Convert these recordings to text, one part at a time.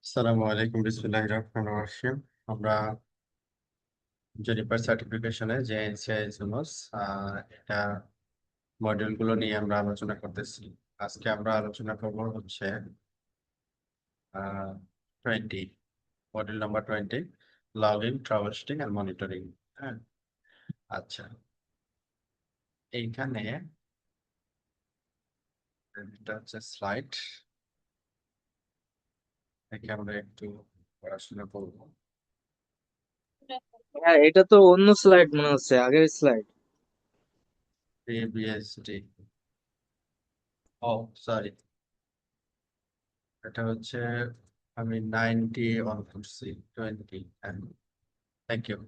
আসসালামু আলাইকুম, বিসমিল্লাহির রহমানির রহিম। আমরা জেনিফার সার্টিফিকেশনে যে এনসিআইএসএমএস এটা মডিউল গুলো নিয়ে আমরা আলোচনা করতেছি। আজকে আমরা আলোচনা করব হচ্ছে 20, module number 20, login, trouble shooting and monitoring. হ্যাঁ, আচ্ছা, এইখানে এটা হচ্ছে স্লাইড, একে আমরা একটু পড়াশোনা করবো। হ্যাঁ, এটা তো অন্য স্লাইড মনে হচ্ছে, আগের স্লাইড। এবিএসডি, ও সরি, এটা হচ্ছে আমি 90 অন করছি, 20। Thank you.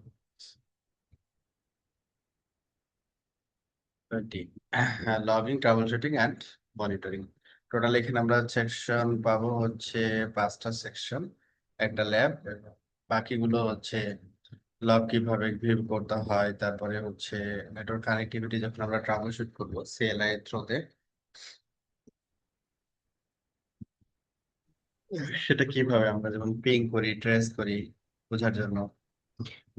20, login, trouble shooting and monitoring. Total এখানে আমরা সেকশন পাবো হচ্ছে 5টা সেকশন, একটা ল্যাব, বাকিগুলো হচ্ছে লগ কিভাবে ভিউ করতে হয়, তারপরে হচ্ছে নেটওয়ার্ক কানেক্টিভিটি যখন আমরা ট্রাবল শুট করবো সিএলআই এর থ্রুতে, সেটা কিভাবে আমরা যেমন পিং করি, ট্রেস করি বোঝার জন্য।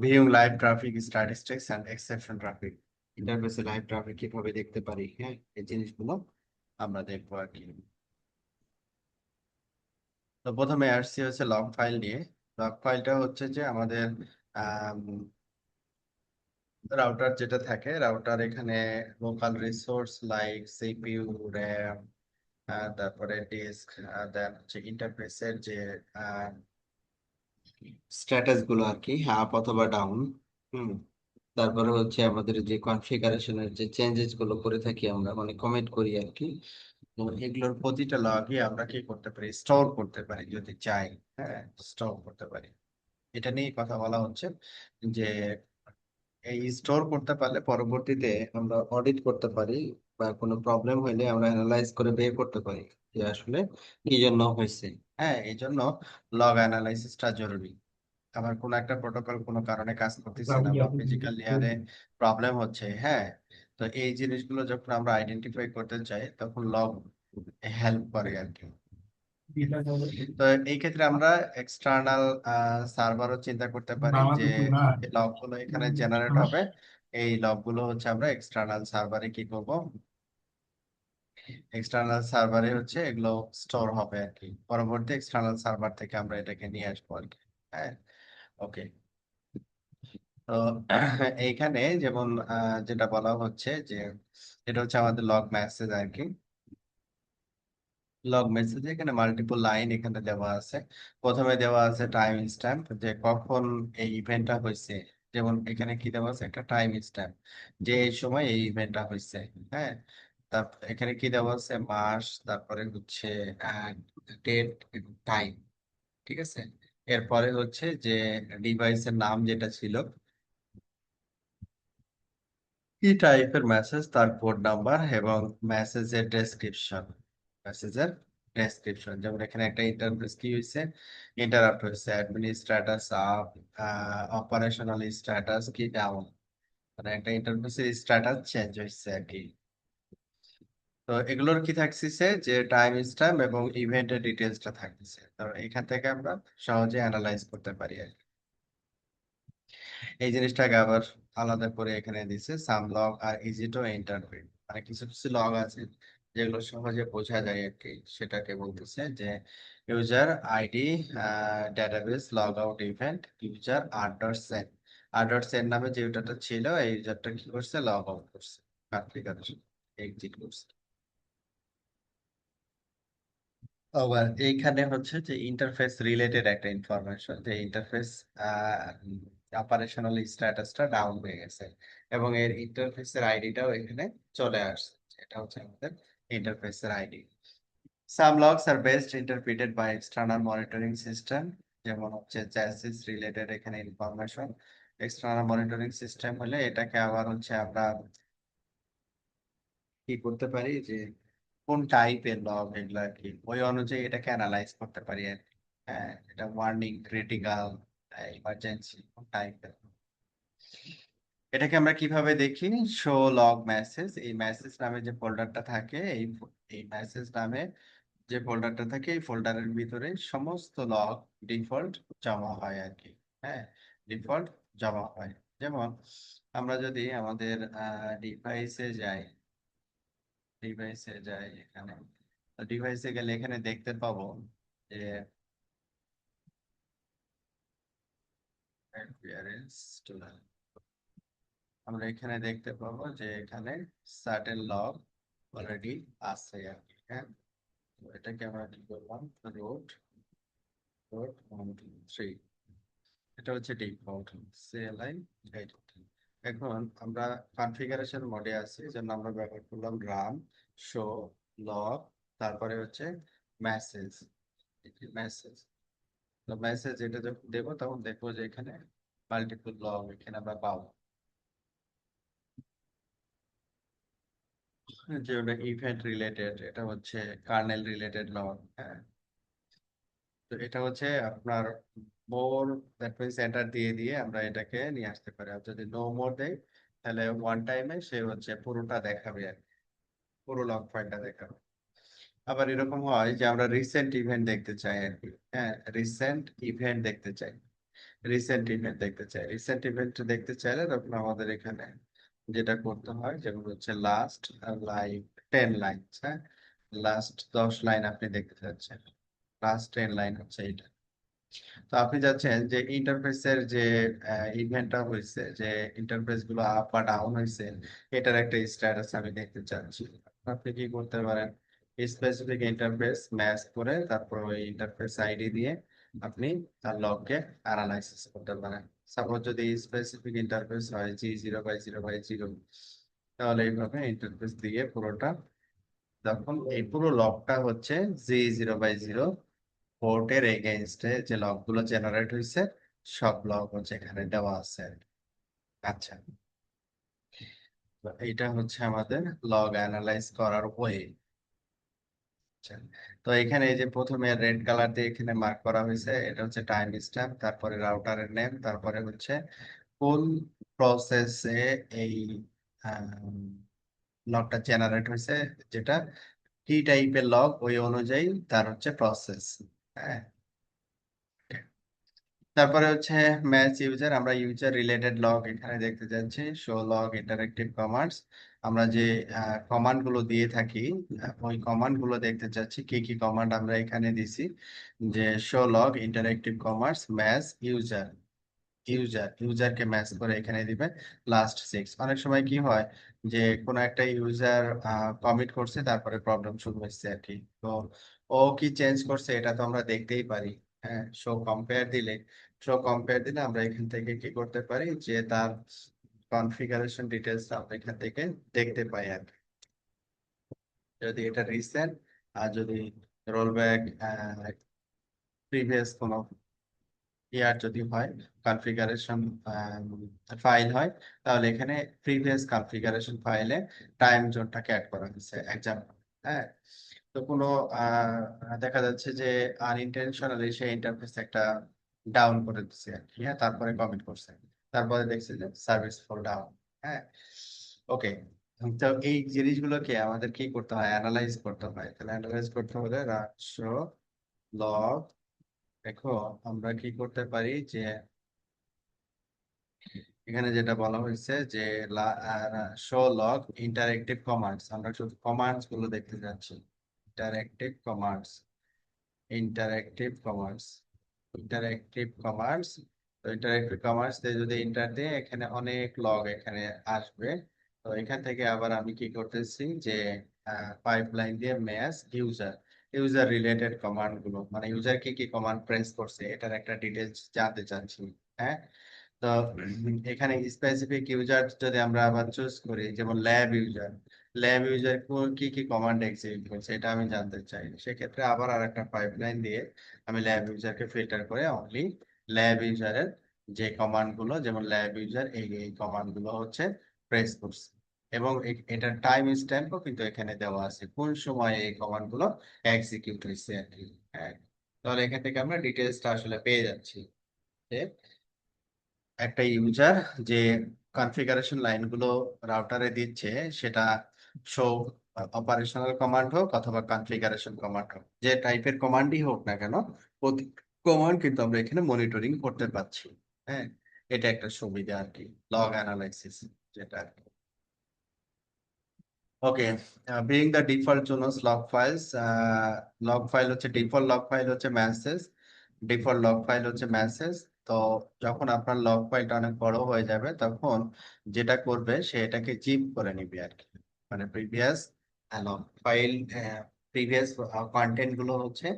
Viewing live traffic statistics and exception traffic, ইন্টারফেসে লাইভ ট্রাফিক কিভাবে দেখতে পারি, হ্যাঁ, এই জিনিসগুলো আমরা দেখবো আর কি। তো প্রথমে আসছি হচ্ছে লগ ফাইল নিয়ে। লগ ফাইলটা হচ্ছে যে আমাদের রাউটার যেটা থাকে, রাউটার এখানে local resource like CPU, RAM, তারপরে ডিস্ক, দেন হচ্ছে ইন্টারফেসের যে স্ট্যাটাস গুলো আর কি, আপ অথবা ডাউন। হুম, তারপরে হচ্ছে আমাদের যে কনফিগারেশনের যে চেঞ্জেস গুলো করে থাকি আমরা, মানে কমিট করি আর কি। তো এগুলোর প্রতিটা লগই আমরা কি করতে পারি, স্টোর করতে পারি যদি চাই। হ্যাঁ, স্টোর করতে পারি, এটা নিয়ে কথা বলা হচ্ছে যে এই স্টোর করতে পারলে পরবর্তীতে আমরা অডিট করতে পারি, বা কোনো প্রবলেম হইলে আমরা অ্যানালাইজ করে বের করতে পারি যে আসলে কি জন্য হয়েছে। হ্যাঁ, এই জন্য লগ অ্যানালাইসিসটা জরুরি। আবার কোনো একটা প্রোটোকল কোনো কারণে কাজ করতেছে না বা ফিজিক্যাল লেয়ারে প্রবলেম হচ্ছে, হ্যাঁ, তো এই জিনিসগুলো যখন আমরা আইডেন্টিফাই করতে চাই তখন লগ হেল্প করে আর কি। তো এই ক্ষেত্রে আমরা এক্সটার্নাল সার্ভারও চিন্তা করতে পারি যে লগ গুলো এখানে জেনারেট হবে, এই লগ গুলো হচ্ছে আমরা এক্সটার্নাল সার্ভারে কি করব, এক্সটার্নাল সার্ভারে হচ্ছে এগুলো স্টোর হবে আর কি। পরবর্তী এক্সটার্নাল সার্ভার থেকে আমরা এটাকে নিয়ে আসবো আর কি। হ্যাঁ, ওকে। তো এইখানে যেমন যেটা বলা হচ্ছে যে এটা হচ্ছে আমাদের লগ মেসেজ আর কি। লগ মেসেজে এখানে মাল্টিপল লাইন এখানে দেওয়া আছে। প্রথমে দেওয়া আছে টাইম স্ট্যাম্প, যে কখন এই ইভেন্টটা হয়েছে। যেমন এখানে কি দেওয়া আছে, একটা টাইম স্ট্যাম্প, যে এই সময় এই ইভেন্টটা হয়েছে। হ্যাঁ, তারপর এখানে কি দেওয়া আছে, মাস, তারপরে হচ্ছে ডেট, টাইম। ঠিক আছে, এরপরে হচ্ছে যে ডিভাইসের নাম যেটা ছিল, কি টাইপের মেসেজ, তার কোড নাম্বার এবং মেসেজের ডেসক্রিপশন। মেসেজের ডেসক্রিপশন, যেমন এখানে একটা ইন্টারফেস কি হয়েছে, ইন্টারাপ্ট হয়েছে, admin status up, operational status কি ডাউন, মানে একটা ইন্টারফেসের স্ট্যাটাস চেঞ্জ হয়েছে আর কি। তো এগুলোর কি থাকছে, যে টাইম স্ট্যাম্প এবং ইভেন্টের ডিটেলসটা থাকতেছে, তো এখান থেকে আমরা সহজে অ্যানালাইজ করতে পারি আর কি। এই জিনিসটাকে আবার আলাদা করে এখানে দিছে, some log are easy to interpret, মানে কিছু কিছু লগ আছে যেগুলো সহজে বোঝা যায় আর কি। সেটাকে বলতেছে যে user ID, database log out event, user R dot Sen. R dot Sen নামে যে ইউজারটা ছিল, এই ইউজারটা কি করছে, লগ আউট করছে, কনফিগারেশন এক্সিট করছে। আবার এইখানে হচ্ছে যে ইন্টারফেস রিলেটেড একটা ইনফরমেশন, যে ইন্টারফেস অপারেশনাল স্ট্যাটাসটা ডাউন হয়ে গেছে এবং এর ইন্টারফেসের আইডিটাও এখানে চলে আসছে। এটা হচ্ছে আমাদের ইন্টারফেসের ID. Some logs are best interpreted by external monitoring system, যেমন হচ্ছে চ্যাসিস রিলেটেড এখানে ইনফরমেশন। এক্সটার্নাল মনিটরিং সিস্টেম হলে এটাকে আবার হচ্ছে আমরা কি করতে পারি, যে কোন টাইপের লগ এগুলা আর কি, ওই অনুযায়ী এটাকে অ্যানালাইজ করতে পারি আর কি। হ্যাঁ, এটা ওয়ার্নিং, ক্রিটিক্যাল, ইমার্জেন্সি, কোন টাইপের। এটাকে আমরা কিভাবে দেখি, শো লগ মেসেজ, এই মেসেজ নামে যে ফোল্ডারটা থাকে, এই এই মেসেজ নামে যে ফোল্ডারটা থাকে এই ফোল্ডারের ভিতরে সমস্ত লগ ডিফল্ট জমা হয় আর কি। হ্যাঁ, ডিফল্ট জমা হয়। যেমন আমরা যদি আমাদের ডিভাইসে যাই, এখানে ডিভাইসে গেলে এখানে দেখতে পাবো যে appearance tool। আমরা এখানে দেখতে পাবো যে এখানে সার্টেন লগ অলরেডি আছে আর কি। হ্যাঁ, তো এটাকে আমরা কি করলাম, রুট রুট 1 2 3, এটা হচ্ছে ডিফল্ট CLI গাইড। এখন আমরা কনফিগারেশন মোডে আছি, জন্য আমরা ব্যবহার করলাম রান, শো, লগ, তারপরে হচ্ছে মেসেজ। মেসেজ তো মেসেজ এটা যখন দেবো তখন দেখবো যে এখানে মাল্টিপল লগ এখানে আমরা পাবো, যে ওটা ইভেন্ট রিলেটেড, এটা হচ্ছে কার্নেল রিলেটেড লগ। হ্যাঁ, তো এটা হচ্ছে আপনার মোর, দ্যাট মিনস এন্টার দিয়ে দিয়ে আমরা এটাকে নিয়ে আসতে পারি। আর যদি নো মোর দেই তাহলে ওয়ান টাইমে সে হচ্ছে পুরোটা দেখাবে আর কি, পুরো লগ ফাইলটা দেখাবে। আবার এরকম হয় যে আমরা রিসেন্ট ইভেন্ট দেখতে চাই আর কি। হ্যাঁ, রিসেন্ট ইভেন্ট দেখতে চাই, রিসেন্ট ইভেন্ট দেখতে চাইলে তখন আমাদের এখানে যেটা করতে হয় যেমন হচ্ছে লাস্ট লাইক 10 লাইন। হ্যাঁ, লাস্ট 10 লাইন আপনি দেখতে চাচ্ছেন, লাস্ট 10 লাইন হচ্ছে এটা। তো আপনি যাচ্ছেন যে ইন্টারফেসের যে ইভেন্টটা হয়েছে, যে ইন্টারফেস গুলো আপ বা ডাউন হয়েছে, এটার একটা স্ট্যাটাস আমি দেখতে চাচ্ছি। আপনি কি করতে পারেন, স্পেসিফিক ইন্টারফেস ম্যাচ করে তারপর ওই ইন্টারফেস আইডি দিয়ে আপনি তার লগকে অ্যানালাইসিস করতে পারেন। সাপোজ যদি স্পেসিফিক ইন্টারফেস হয় G0/0/0, তাহলে এইভাবে ইন্টারফেস দিয়ে পুরোটা, তখন এই পুরো লগটা হচ্ছে G0/0 পোর্টের এগেইনস্টে যে লগ গুলো জেনারেট হয়েছে সব লগ হচ্ছে এখানে দেওয়া আছে। আচ্ছা, তো এইটা হচ্ছে আমাদের লগ অ্যানালাইজ করার ওয়ে। তো এখানে এই যে প্রথমে রেড কালার দিয়ে এখানে মার্ক করা হয়েছে, এটা হচ্ছে টাইম স্ট্যাম্প, তারপরে রাউটারের নেম, তারপরে হচ্ছে কোন প্রসেসে এই লগটা জেনারেট হয়েছে, যেটা কি টাইপের লগ ওই অনুযায়ী তার হচ্ছে প্রসেস। হ্যাঁ, তারপরে হচ্ছে ম্যাচ ইউজার, আমরা ইউজার রিলেটেড লগ এখানে দেখতে যাচ্ছি, শো লগ ইন্টারেক্টিভ কমান্ডস। আমরা যে কমান্ড গুলো দিয়ে থাকি ওই কমান্ড গুলো দেখতে চাচ্ছি, কি কি কমান্ড আমরা এখানে দিছি, যে show log interactive commands match user, ইউজারকে ম্যাচ করে এখানে দিবে লাস্ট 6। অনেক সময় কি হয় যে কোনো একটা ইউজার কমিট করছে তারপরে প্রবলেম শুরু হচ্ছে আর কি। তো ও কি চেঞ্জ করছে এটা তো আমরা দেখতেই পারি। হ্যাঁ, শো কম্পেয়ার দিলে আমরা এখান থেকে কি করতে পারি যে তার কনফিগারেশন ডিটেলস আমরা এখান থেকে দেখতে পাই আর কি। যদি এটা রিসেন্ট, আর যদি রোল ব্যাক প্রিভিয়াস কোনো ইয়ার যদি হয়, কনফিগারেশন ফাইল হয়, তাহলে এখানে প্রিভিয়াস কনফিগারেশন ফাইলে টাইম জোনটাকে অ্যাড করা হয়েছে এক্সাম্পল। হ্যাঁ, তো কোনো দেখা যাচ্ছে যে আনইনটেনশনালি সেই ইন্টারফেস একটা ডাউন করে দিচ্ছে আর কি। হ্যাঁ, তারপরে কমেন্ট করছে, তারপরে দেখছে যে সার্ভিস ফল ডাউন। হ্যাঁ, ওকে। তো এই জিনিসগুলোকে আমাদের কি করতে হয়, অ্যানালাইজ করতে হয়। তাহলে অ্যানালাইজ করতে হলে রাশো লগ, দেখো আমরা কি করতে পারি যে এখানে যেটা বলা হয়েছে যে শো লগ ইন্টারেক্টিভ কমান্ডস, আমরা শুধু কমান্ডস গুলো দেখতে যাচ্ছি। Interactive commands, interactive commands, interactive commands. তো ইন্টারেক্টিভ কমান্ডস দিয়ে যদি ইন্টার দিয়ে এখানে অনেক লগ এখানে আসবে। তো এখান থেকে আবার আমি কি করতেছি যে পাইপলাইন দিয়ে match user, user related command গুলো, মানে ইউজার কি কি কমান্ড প্রেস করছে এটার একটা ডিটেলস জানতে চাচ্ছি। হ্যাঁ, তো এখানে স্পেসিফিক ইউজার যদি আমরা আবার চুজ করি, যেমন ল্যাব ইউজার কি কি কমান্ড এক্সিকিউট করছে এটা আমি জানতে চাই, সেক্ষেত্রে আবার আর একটা পাইপলাইন দিয়ে আমি ল্যাব ইউজারকে ফিল্টার করে অনলি ল্যাব ইউজারের যে কমান্ড গুলো, যেমন ল্যাব ইউজার এই এই কমান্ড গুলো হচ্ছে প্রেস করছে, এবং এটার টাইম স্ট্যাম্পও কিন্তু এখানে দেওয়া আছে কোন সময় এই কমান্ড গুলো এক্সিকিউট হয়েছে আর কি। হ্যাঁ, তাহলে এখান থেকে আমরা ডিটেলসটা আসলে পেয়ে যাচ্ছি যে একটা ইউজার যে কনফিগারেশন লাইনগুলো রাউটারে দিচ্ছে সেটা শো অপারেশনাল কমান্ড হোক অথবা কনফিগারেশন কমান্ড হোক, যে টাইপের কমান্ডই হোক না কেন, প্রতি কমান্ড কিন্তু আমরা এখানে মনিটরিং করতে পারছি। হ্যাঁ, এটা একটা সুবিধা আর কি, লগ অ্যানালাইসিস যেটা আর কি। Okay, being the default zones log files, log file হচ্ছে ডিফল্ট লগ ফাইল হচ্ছে মেসেজ, ডিফল্ট লগ ফাইল হচ্ছে মেসেজ। তো যখন আপনার লগ ফাইলটা অনেক বড় হয়ে যাবে তখন যেটা করবে সে এটাকে জিপ করে নিবে আর কি, মানে previous log file, previous content গুলো হচ্ছে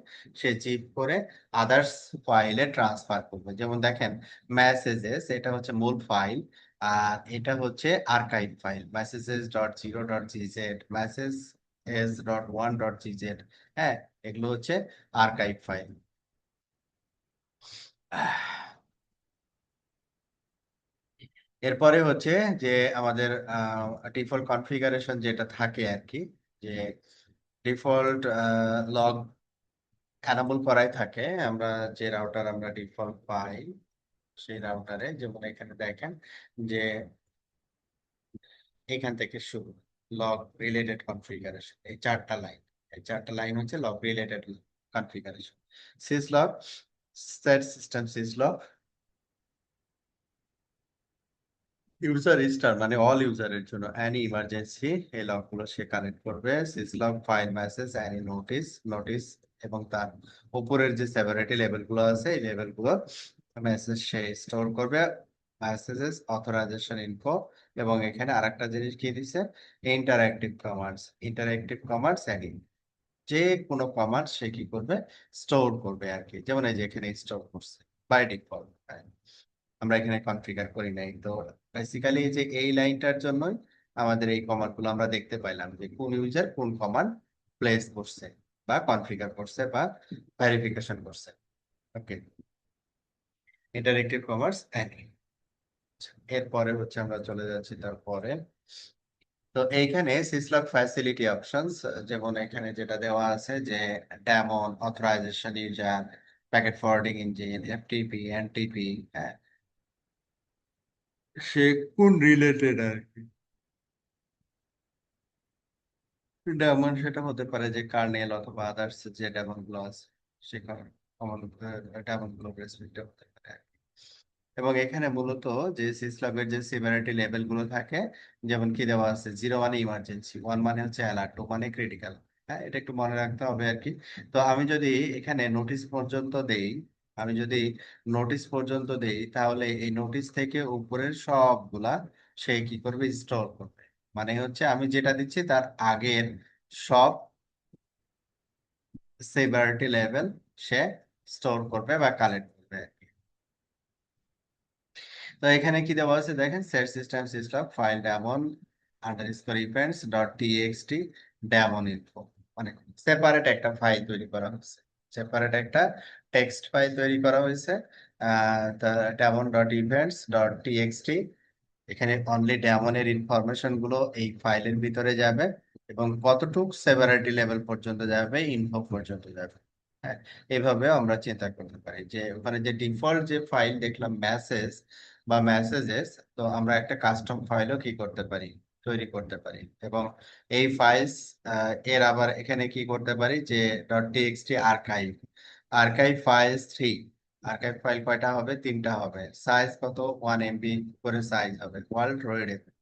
সে জিপ করে আদার্স ফাইলে ট্রান্সফার করবে। যেমন দেখেন, মেসেজেস এটা হচ্ছে মূল ফাইল, আর এটা হচ্ছে archive file, messages dot zero dot GZ, message S dot one dot GZ. হ্যাঁ, এগুলো হচ্ছে আর্কাইভ ফাইল। এরপরে হচ্ছে যে আমাদের ডিফল্ট কনফিগারেশন যেটা থাকে আর কি, যে ডিফল্ট লগ অ্যানাবল করাই থাকে। আমরা যে রাউটার আমরা ডিফল্ট পাই সেই রাউটারে, যেমন এখানে দেখেন যে এখান থেকে শুরু, লগ রিলেটেড কনফিগারেশন, এই চারটা লাইন, এই চারটা লাইন হচ্ছে log related configuration. Syslog, set system syslog, user star মানে অল ইউজারের জন্য অ্যানি ইমার্জেন্সি, এই লগ গুলো সে কানেক্ট করবে। Syslog file message any notice, notice এবং তার উপরের যে সেভারিটি লেভেল গুলো আছে এই লেভেল গুলো মেসেজ সে স্টোর করবে। মেসেজেস অথরাইজেশন ইনফো, এবং এখানে আরেকটা জিনিস কি দিছে, interactive commands, interactive commands any, যে কোনো কমান্ড সে কি করবে, স্টোর করবে আর কি। যেমন এই যে এখানে স্টোর করছে বাই ডিফল্ট, আমরা এখানে কনফিগার করি নাই। তো বেসিক্যালি যে এই লাইনটার জন্যই আমাদের এই কমান্ড গুলো আমরা দেখতে পাইলাম যে কোন ইউজার কোন কমান্ড প্লেস করছে বা কনফিগার করছে বা ভেরিফিকেশন করছে। ওকে, ইন্টারেক্টিভ কমান্ডস অ্যানি। এরপরে হচ্ছে আমরা চলে যাচ্ছি তারপরে। তো এইখানে সিসলগ ফ্যাসিলিটি অপশনস, যেমন এখানে যেটা দেওয়া আছে যে daemon, authorization user, packet forwarding engine, FTP, NTP, হ্যাঁ, সে কোন রিলেটেড আর কি। ডেমন সেটা হতে পারে যে কার্নেল অথবা আদার্স যে ডেমন গুলো আছে সেখানে ডেমন গুলো রেস্ট্রিক্টেড হতে পারে। এবং এখানে মূলত যে সিসলবের যে সিভিয়ারিটি লেভেল গুলো থাকে, যেমন কি দেওয়া আছে, জিরো মানে ইমার্জেন্সি, ওয়ান মানে হচ্ছে অ্যালার্ট, টু মানে ক্রিটিক্যাল। হ্যাঁ, এটা একটু মনে রাখতে হবে আর কি। তো আমি যদি এখানে নোটিশ পর্যন্ত দেই, আমি যদি নোটিশ পর্যন্ত দেই তাহলে এই নোটিশ থেকে উপরের সবগুলা সে কি করবে, স্টোর করবে। মানে হচ্ছে আমি যেটা দিচ্ছি তার আগের সব সিভিয়ারিটি লেভেল সে স্টোর করবে বা কালেক্ট করবে। তো এখানে কি দেওয়া আছে দেখেন, set system system file daemon underscore events dot TXT daemon info, মানে সেপারেট একটা ফাইল তৈরি করা হয়েছে, সেপারেট একটা টেক্সট ফাইল তৈরি করা হয়েছে। Daemon dot events dot TXT, এখানে অনলি ডেমনের ইনফরমেশন গুলো এই ফাইলের ভিতরে যাবে, এবং কতটুকু সেভারিটি লেভেল পর্যন্ত যাবে, ইনফো পর্যন্ত যাবে। হ্যাঁ, এইভাবে আমরা চিন্তা করতে পারি যে ওখানে যে ডিফল্ট যে ফাইল দেখলাম মেসেজ বা মেসেজেস, তো আমরা একটা কাস্টম ফাইলও কি করতে পারি, তৈরি করতে পারি। এবং এই ফাইলস এর আবার এখানে কি করতে পারি যে dot TXT archive, archive files three, archive file কয়টা হবে, তিনটা হবে। সাইজ কত, 1 MB করে সাইজ হবে, world readable.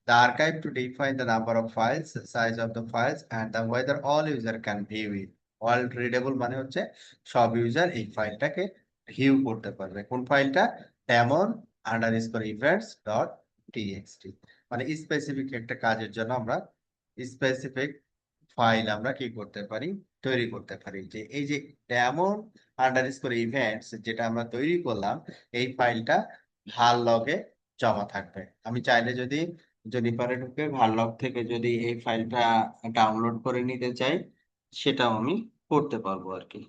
The archive to define the number of files, size of the files, and the whether all user can view it. World readable মানে হচ্ছে সব ইউজার এই ফাইলটাকে ভিউ করতে পারবে। কোন ফাইলটা, daemon underscore events dot TXT, মানে specific একটা কাজের জন্য আমরা স্পেসিফিক ফাইল আমরা কি করতে পারি, তৈরি করতে পারি। যে এই যে ডেমন আন্ডারস্কোর ইভেন্টস যেটা আমরা তৈরি করলাম, এই ফাইলটা ভাল লগে জমা থাকবে। আমি চাইলে যদি জেনিফারে ঢুকে ভাললগ থেকে যদি এই ফাইলটা ডাউনলোড করে নিতে চাই, সেটাও আমি করতে পারবো আর কি।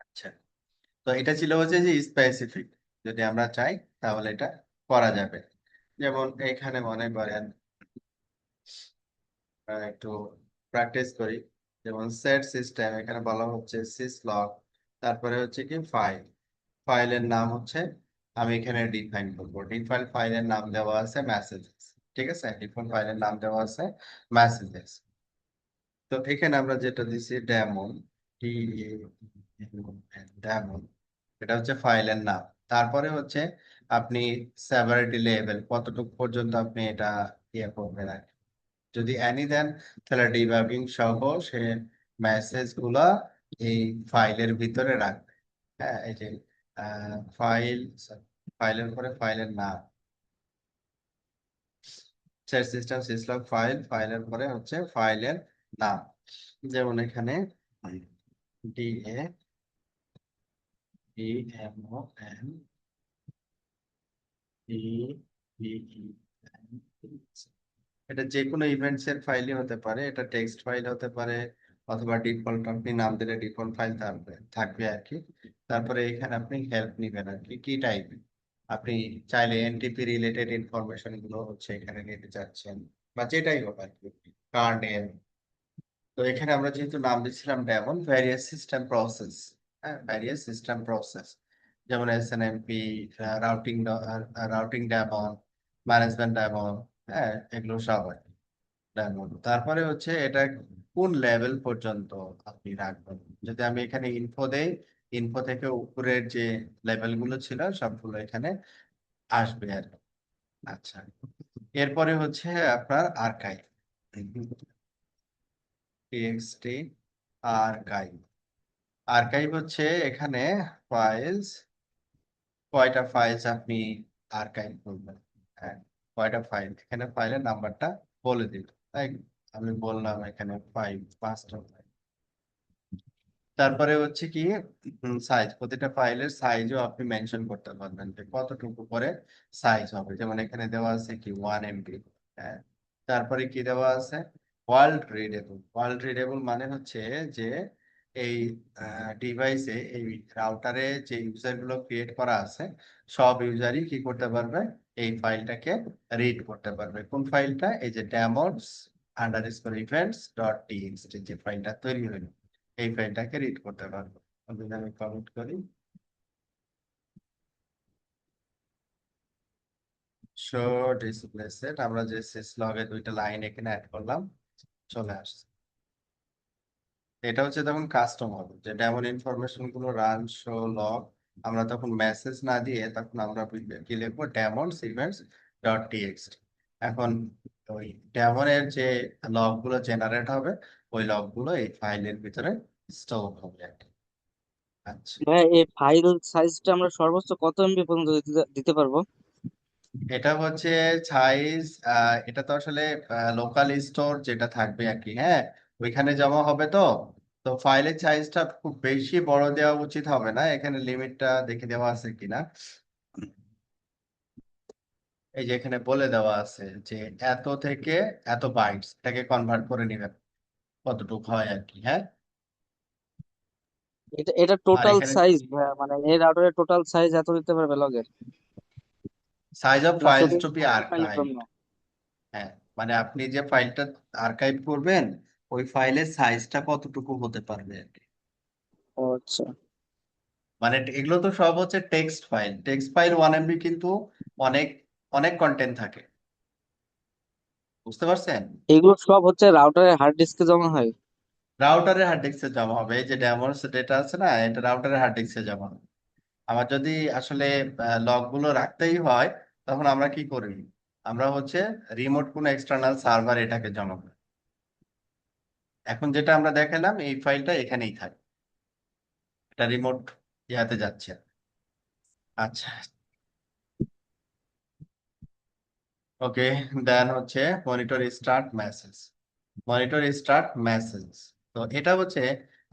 আচ্ছা, তো এটা ছিল হচ্ছে যে স্পেসিফিক, যদি আমরা চাই তাহলে এটা করা যাবে। যেমন এখানে মনে করেন একটু প্র্যাকটিস করি। যেমন সেট সিস্টেম, এখানে বলা হচ্ছে সিসলগ, তারপরে হচ্ছে কি ফাইল, ফাইলের নাম হচ্ছে, আমি এখানে ডিফাইন করবো, ডিফাইন ফাইলের নাম দেওয়া আছে মেসেজেস। ঠিক আছে, ডিফল্ট ফাইলের নাম দেওয়া আছে মেসেজেস। তো এখানে আমরা যেটা দিছি ডেমন, ডেমন, এটা হচ্ছে ফাইলের নাম। তারপরে হচ্ছে আপনি সেভারিটি লেভেল কতটুকু পর্যন্ত আপনি এটা ইয়ে করবেন আর কি। যদি অ্যানি দেন তাহলে ডিবাগিং সহ সে মেসেজ গুলা এই ফাইলের ভিতরে রাখবে। হ্যাঁ, এই যে ফাইল, ফাইলের পরে ফাইলের নাম, সেট সিস্টেম সিসলগ ফাইল, ফাইলের পরে হচ্ছে ফাইলের নাম। যেমন এখানে D A E M O N E E E N, এটা যে কোনো ইভেন্টস এর ফাইলই হতে পারে, এটা টেক্সট ফাইল হতে পারে, অথবা ডিফল্ট আপনি নাম দিলে ডিফল্ট ফাইল থাকবে থাকবে আর কি। তারপরে এখানে আপনি হেল্প নিবেন আর কি, কি টাইপ আপনি চাইলে এনটিপি রিলেটেড ইনফরমেশন গুলো হচ্ছে এখানে নিতে চাচ্ছেন, বা যেটাই হোক আর কি, কার্নেল। তো এখানে আমরা যেহেতু নাম দিচ্ছিলাম ডেমন ভ্যারিয়াস সিস্টেম প্রসেস, হ্যাঁ ভ্যারিয়াস সিস্টেম প্রসেস, যেমন SNMP, routing, routing daemon, management daemon, হ্যাঁ এগুলো সব আর কি ডেমন। তারপরে হচ্ছে এটা কোন লেভেল পর্যন্ত আপনি রাখবেন। যদি আমি এখানে ইনফো দেই, ইনফো থেকে উপরের যে লেভেল গুলো ছিল সবগুলো এখানে আসবে আর কি। আচ্ছা, এরপরে হচ্ছে আপনার আর্কাইভ, টিএক্সটি আর্কাইভ। আর্কাইভ হচ্ছে এখানে ফাইলস, কয়টা ফাইলস আপনি আর্কাইভ করবেন। হ্যাঁ, কয়টা ফাইল, এখানে ফাইলের নাম্বারটা বলে দিল, তাই আমি বললাম এখানে ফাইল, 5টা ফাইল। তারপরে হচ্ছে কি সাইজ, প্রতিটা ফাইলের সাইজও আপনি মেনশন করতে পারবেন যে কতটুকু করে সাইজ হবে। যেমন এখানে দেওয়া আছে কি 1 MB। হ্যাঁ, তারপরে কি দেওয়া আছে ওয়ার্ল্ড রিডেবল। ওয়ার্ল্ড রিডেবল মানে হচ্ছে যে এই ডিভাইসে, এই রাউটারে যে ইউজার গুলো ক্রিয়েট করা আছে সব ইউজারই কি করতে পারবে, এই ফাইলটাকে রিড করতে পারবে। কোন ফাইলটা, এই যে demos underscore events dot TXT যে ফাইলটা তৈরি হলো, এই ফাইলটাকে রিড করতে পারবো। যদি আমি কমেন্ট করি শো ডিসপ্লে সেট, আমরা যে সিসলগ এর 2টা লাইন এখানে অ্যাড করলাম চলে আসছে। এটা হচ্ছে তখন কাস্টম হবে, যে যেমন ইনফরমেশন গুলো রান শো লগ, আমরা তখন মেসেজ না দিয়ে তখন আমরা কি লিখবো, ডেমনস ইভেন্টস ডট টিএক্সটি। এখন ওই ডেমনের যে লগ গুলো জেনারেট হবে, ওই লগ গুলো এই ফাইলের ভিতরে স্টোর হবে আর কি। আচ্ছা, ভাই এই ফাইল সাইজটা আমরা সর্বোচ্চ কত এমবি পর্যন্ত দিতে পারবো? এটা হচ্ছে সাইজ, এটা তো আসলে লোকাল স্টোর যেটা থাকবে আর কি, হ্যাঁ ওইখানে জমা হবে। তো তো ফাইলের সাইজটা খুব বেশি বড় দেওয়া উচিত হবে না, এখানে লিমিটটা দেখে দেওয়া আছে কিনা। এই যে এখানে বলে দেওয়া আছে যে এত থেকে এত বাইটস এটাকে কনভার্ট করে নেবেন, কতটুকু হয় আর কি। হ্যাঁ, এটা এটা আর টোটাল এখানে সাইজ, মানে এই রাউটারের টোটাল সাইজ এত দিতে পারবে লগের, সাইজ অফ না ফাইলস শুধু টু বি একটা ফাইলের আর্কাইভ। জন্য? হ্যাঁ, মানে আপনি যে ফাইলটা আর্কাইভ করবেন ওই ফাইলের সাইজটা কতটুকু হতে পারবে আর কি। ও আচ্ছা। মানে এগুলো তো সব হচ্ছে text file, text file 1 MB কিন্তু অনেক অনেক কন্টেন্ট থাকে, বুঝতে পারছেন। এগুলো সব হচ্ছে রাউটারের হার্ড ডিস্কে জমা হয়? রাউটারের হার্ড ডিস্কে জমা হবে, এই যে ডেমোস ডেটা আছে না, এটা রাউটারের হার্ড ডিস্কে জমা হবে। আমার যদি আসলে লগ গুলো রাখতেই হয়, তখন আমরা কি করি, আমরা হচ্ছে রিমোট কোনো এক্সটার্নাল সার্ভার এটাকে জমা করি। এখন যেটা আমরা দেখালাম এই ফাইলটা এখানেই থাকে, এটা রিমোট ইয়াতে যাচ্ছে। আচ্ছা, ওকে, দেন হচ্ছে monitor start message, monitor start message. তো এটা হচ্ছে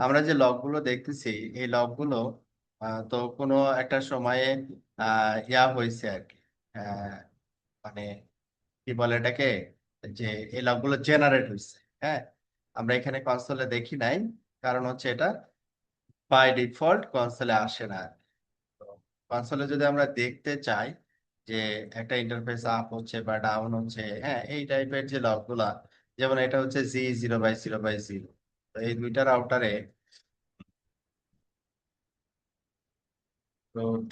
আমরা যে লগগুলো দেখতেছি, এই লগগুলো তো কোনো একটা সময়ে ইয়া হয়েছে আর কি, আহ, মানে কি বলে এটাকে, যে এই লগগুলো জেনারেট হয়েছে। হ্যাঁ, আমরা এখানে কনসোলে দেখি নাই, কারণ হচ্ছে এটা বাই ডিফল্ট কনসোলে আসে না। তো কনসোলে যদি আমরা দেখতে চাই যে একটা ইন্টারফেস আপ হচ্ছে বা ডাউন হচ্ছে, হ্যাঁ এই টাইপের যে লগগুলা, যেমন এটা হচ্ছে G0/0/0, তো এই 2টা রাউটারে রুট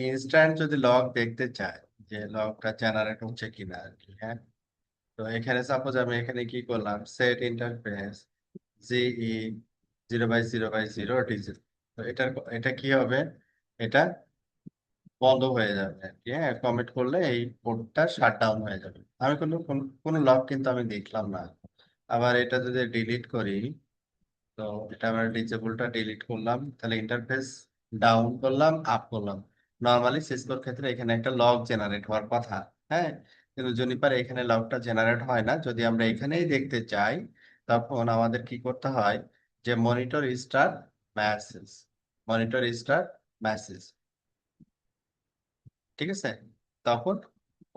ইনস্ট্যান্ট যদি লগ দেখতে চাই যে লগটা জেনারেট হচ্ছে কিনা আর কি, হ্যাঁ। তো এখানে সাপোজ আমি এখানে কি করলাম, সেট ইন্টারফেস জিই 0/0/0 ডিজিট। তো এটা কি হবে, এটা বন্ধ হয়ে যাবে আর কি, হ্যাঁ। কমিট করলে এই পোর্টটা শাট ডাউন হয়ে যাবে। আমি কোনো লগ কিন্তু আমি দেখলাম না। আবার এটা যদি ডিলিট করি, তো এটা আমরা ডিসেবলটা ডিলিট করলাম, তাহলে ইন্টারফেস ডাউন করলাম, আপ করলাম। নর্মালি সিসকোর ক্ষেত্রে এখানে একটা লগ জেনারেট হওয়ার কথা, হ্যাঁ। কিন্তু জুনিপার এখানে লগটা জেনারেট হয় না। যদি আমরা এখানেই দেখতে চাই, তখন আমাদের কি করতে হয়, যে monitor start message, monitor start message, ঠিক আছে। তখন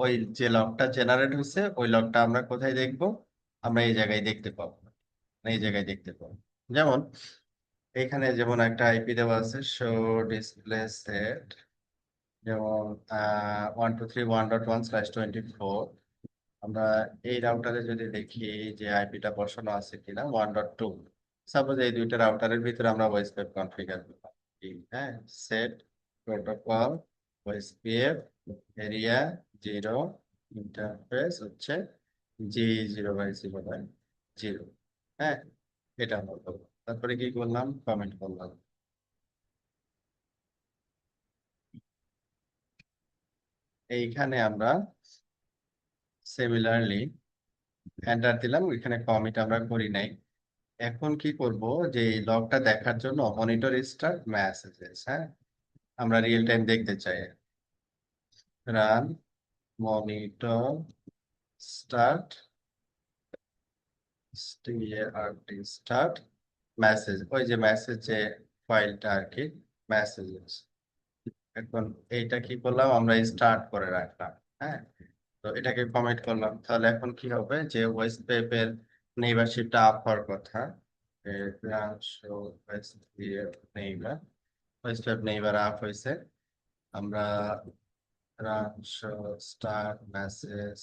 ওই যে লগটা জেনারেট হয়েছে ওই লগটা আমরা কোথায় দেখবো, আমরা এই জায়গায় দেখতে পাবো, এই জায়গায় দেখতে পাবো। যেমন এখানে যেমন একটা আইপি দেওয়া আছে, শো ডিসপ্লে সেট, যেমন 123.1.1/24। আমরা এই রাউটারে যদি দেখি যে আইপিটা বসানো আছে কিনা 1.2, সাপোজ এই দুইটা রাউটারের ভিতরে আমরা ওয়েস পেপ কনফিগার করলাম, হ্যাঁ। সেট প্রোটোকল ওয়েস পেপ এরিয়া 0, ইন্টারফেস হচ্ছে G0/0/0, হ্যাঁ। এটা আমরা করবো। তারপরে কি করলাম, কমেন্ট করলাম। এইখানে আমরা সিমিলারলি এন্টার দিলাম, এখানে কমিট আমরা করি নাই। এখন কি করব, যে এই লগটা দেখার জন্য মনিটর স্টার্ট মেসেজেস, হ্যাঁ, আমরা রিয়েল টাইম দেখতে চাই। Run monitor start start message, ওই যে মেসেজ যে ফাইলটা আর কি, মেসেজেস। এখন এইটা কি করলাম, আমরা স্টার্ট করে রাখলাম, হ্যাঁ। তো এটাকে কমিট করলাম, তাহলে এখন কি হবে, যে ওয়েস্ট পেপের নেইবারশিপটা আপ হওয়ার কথা। Neighbour west pep neighbour up হয়েছে। আমরা স্টার্ট মেসেজ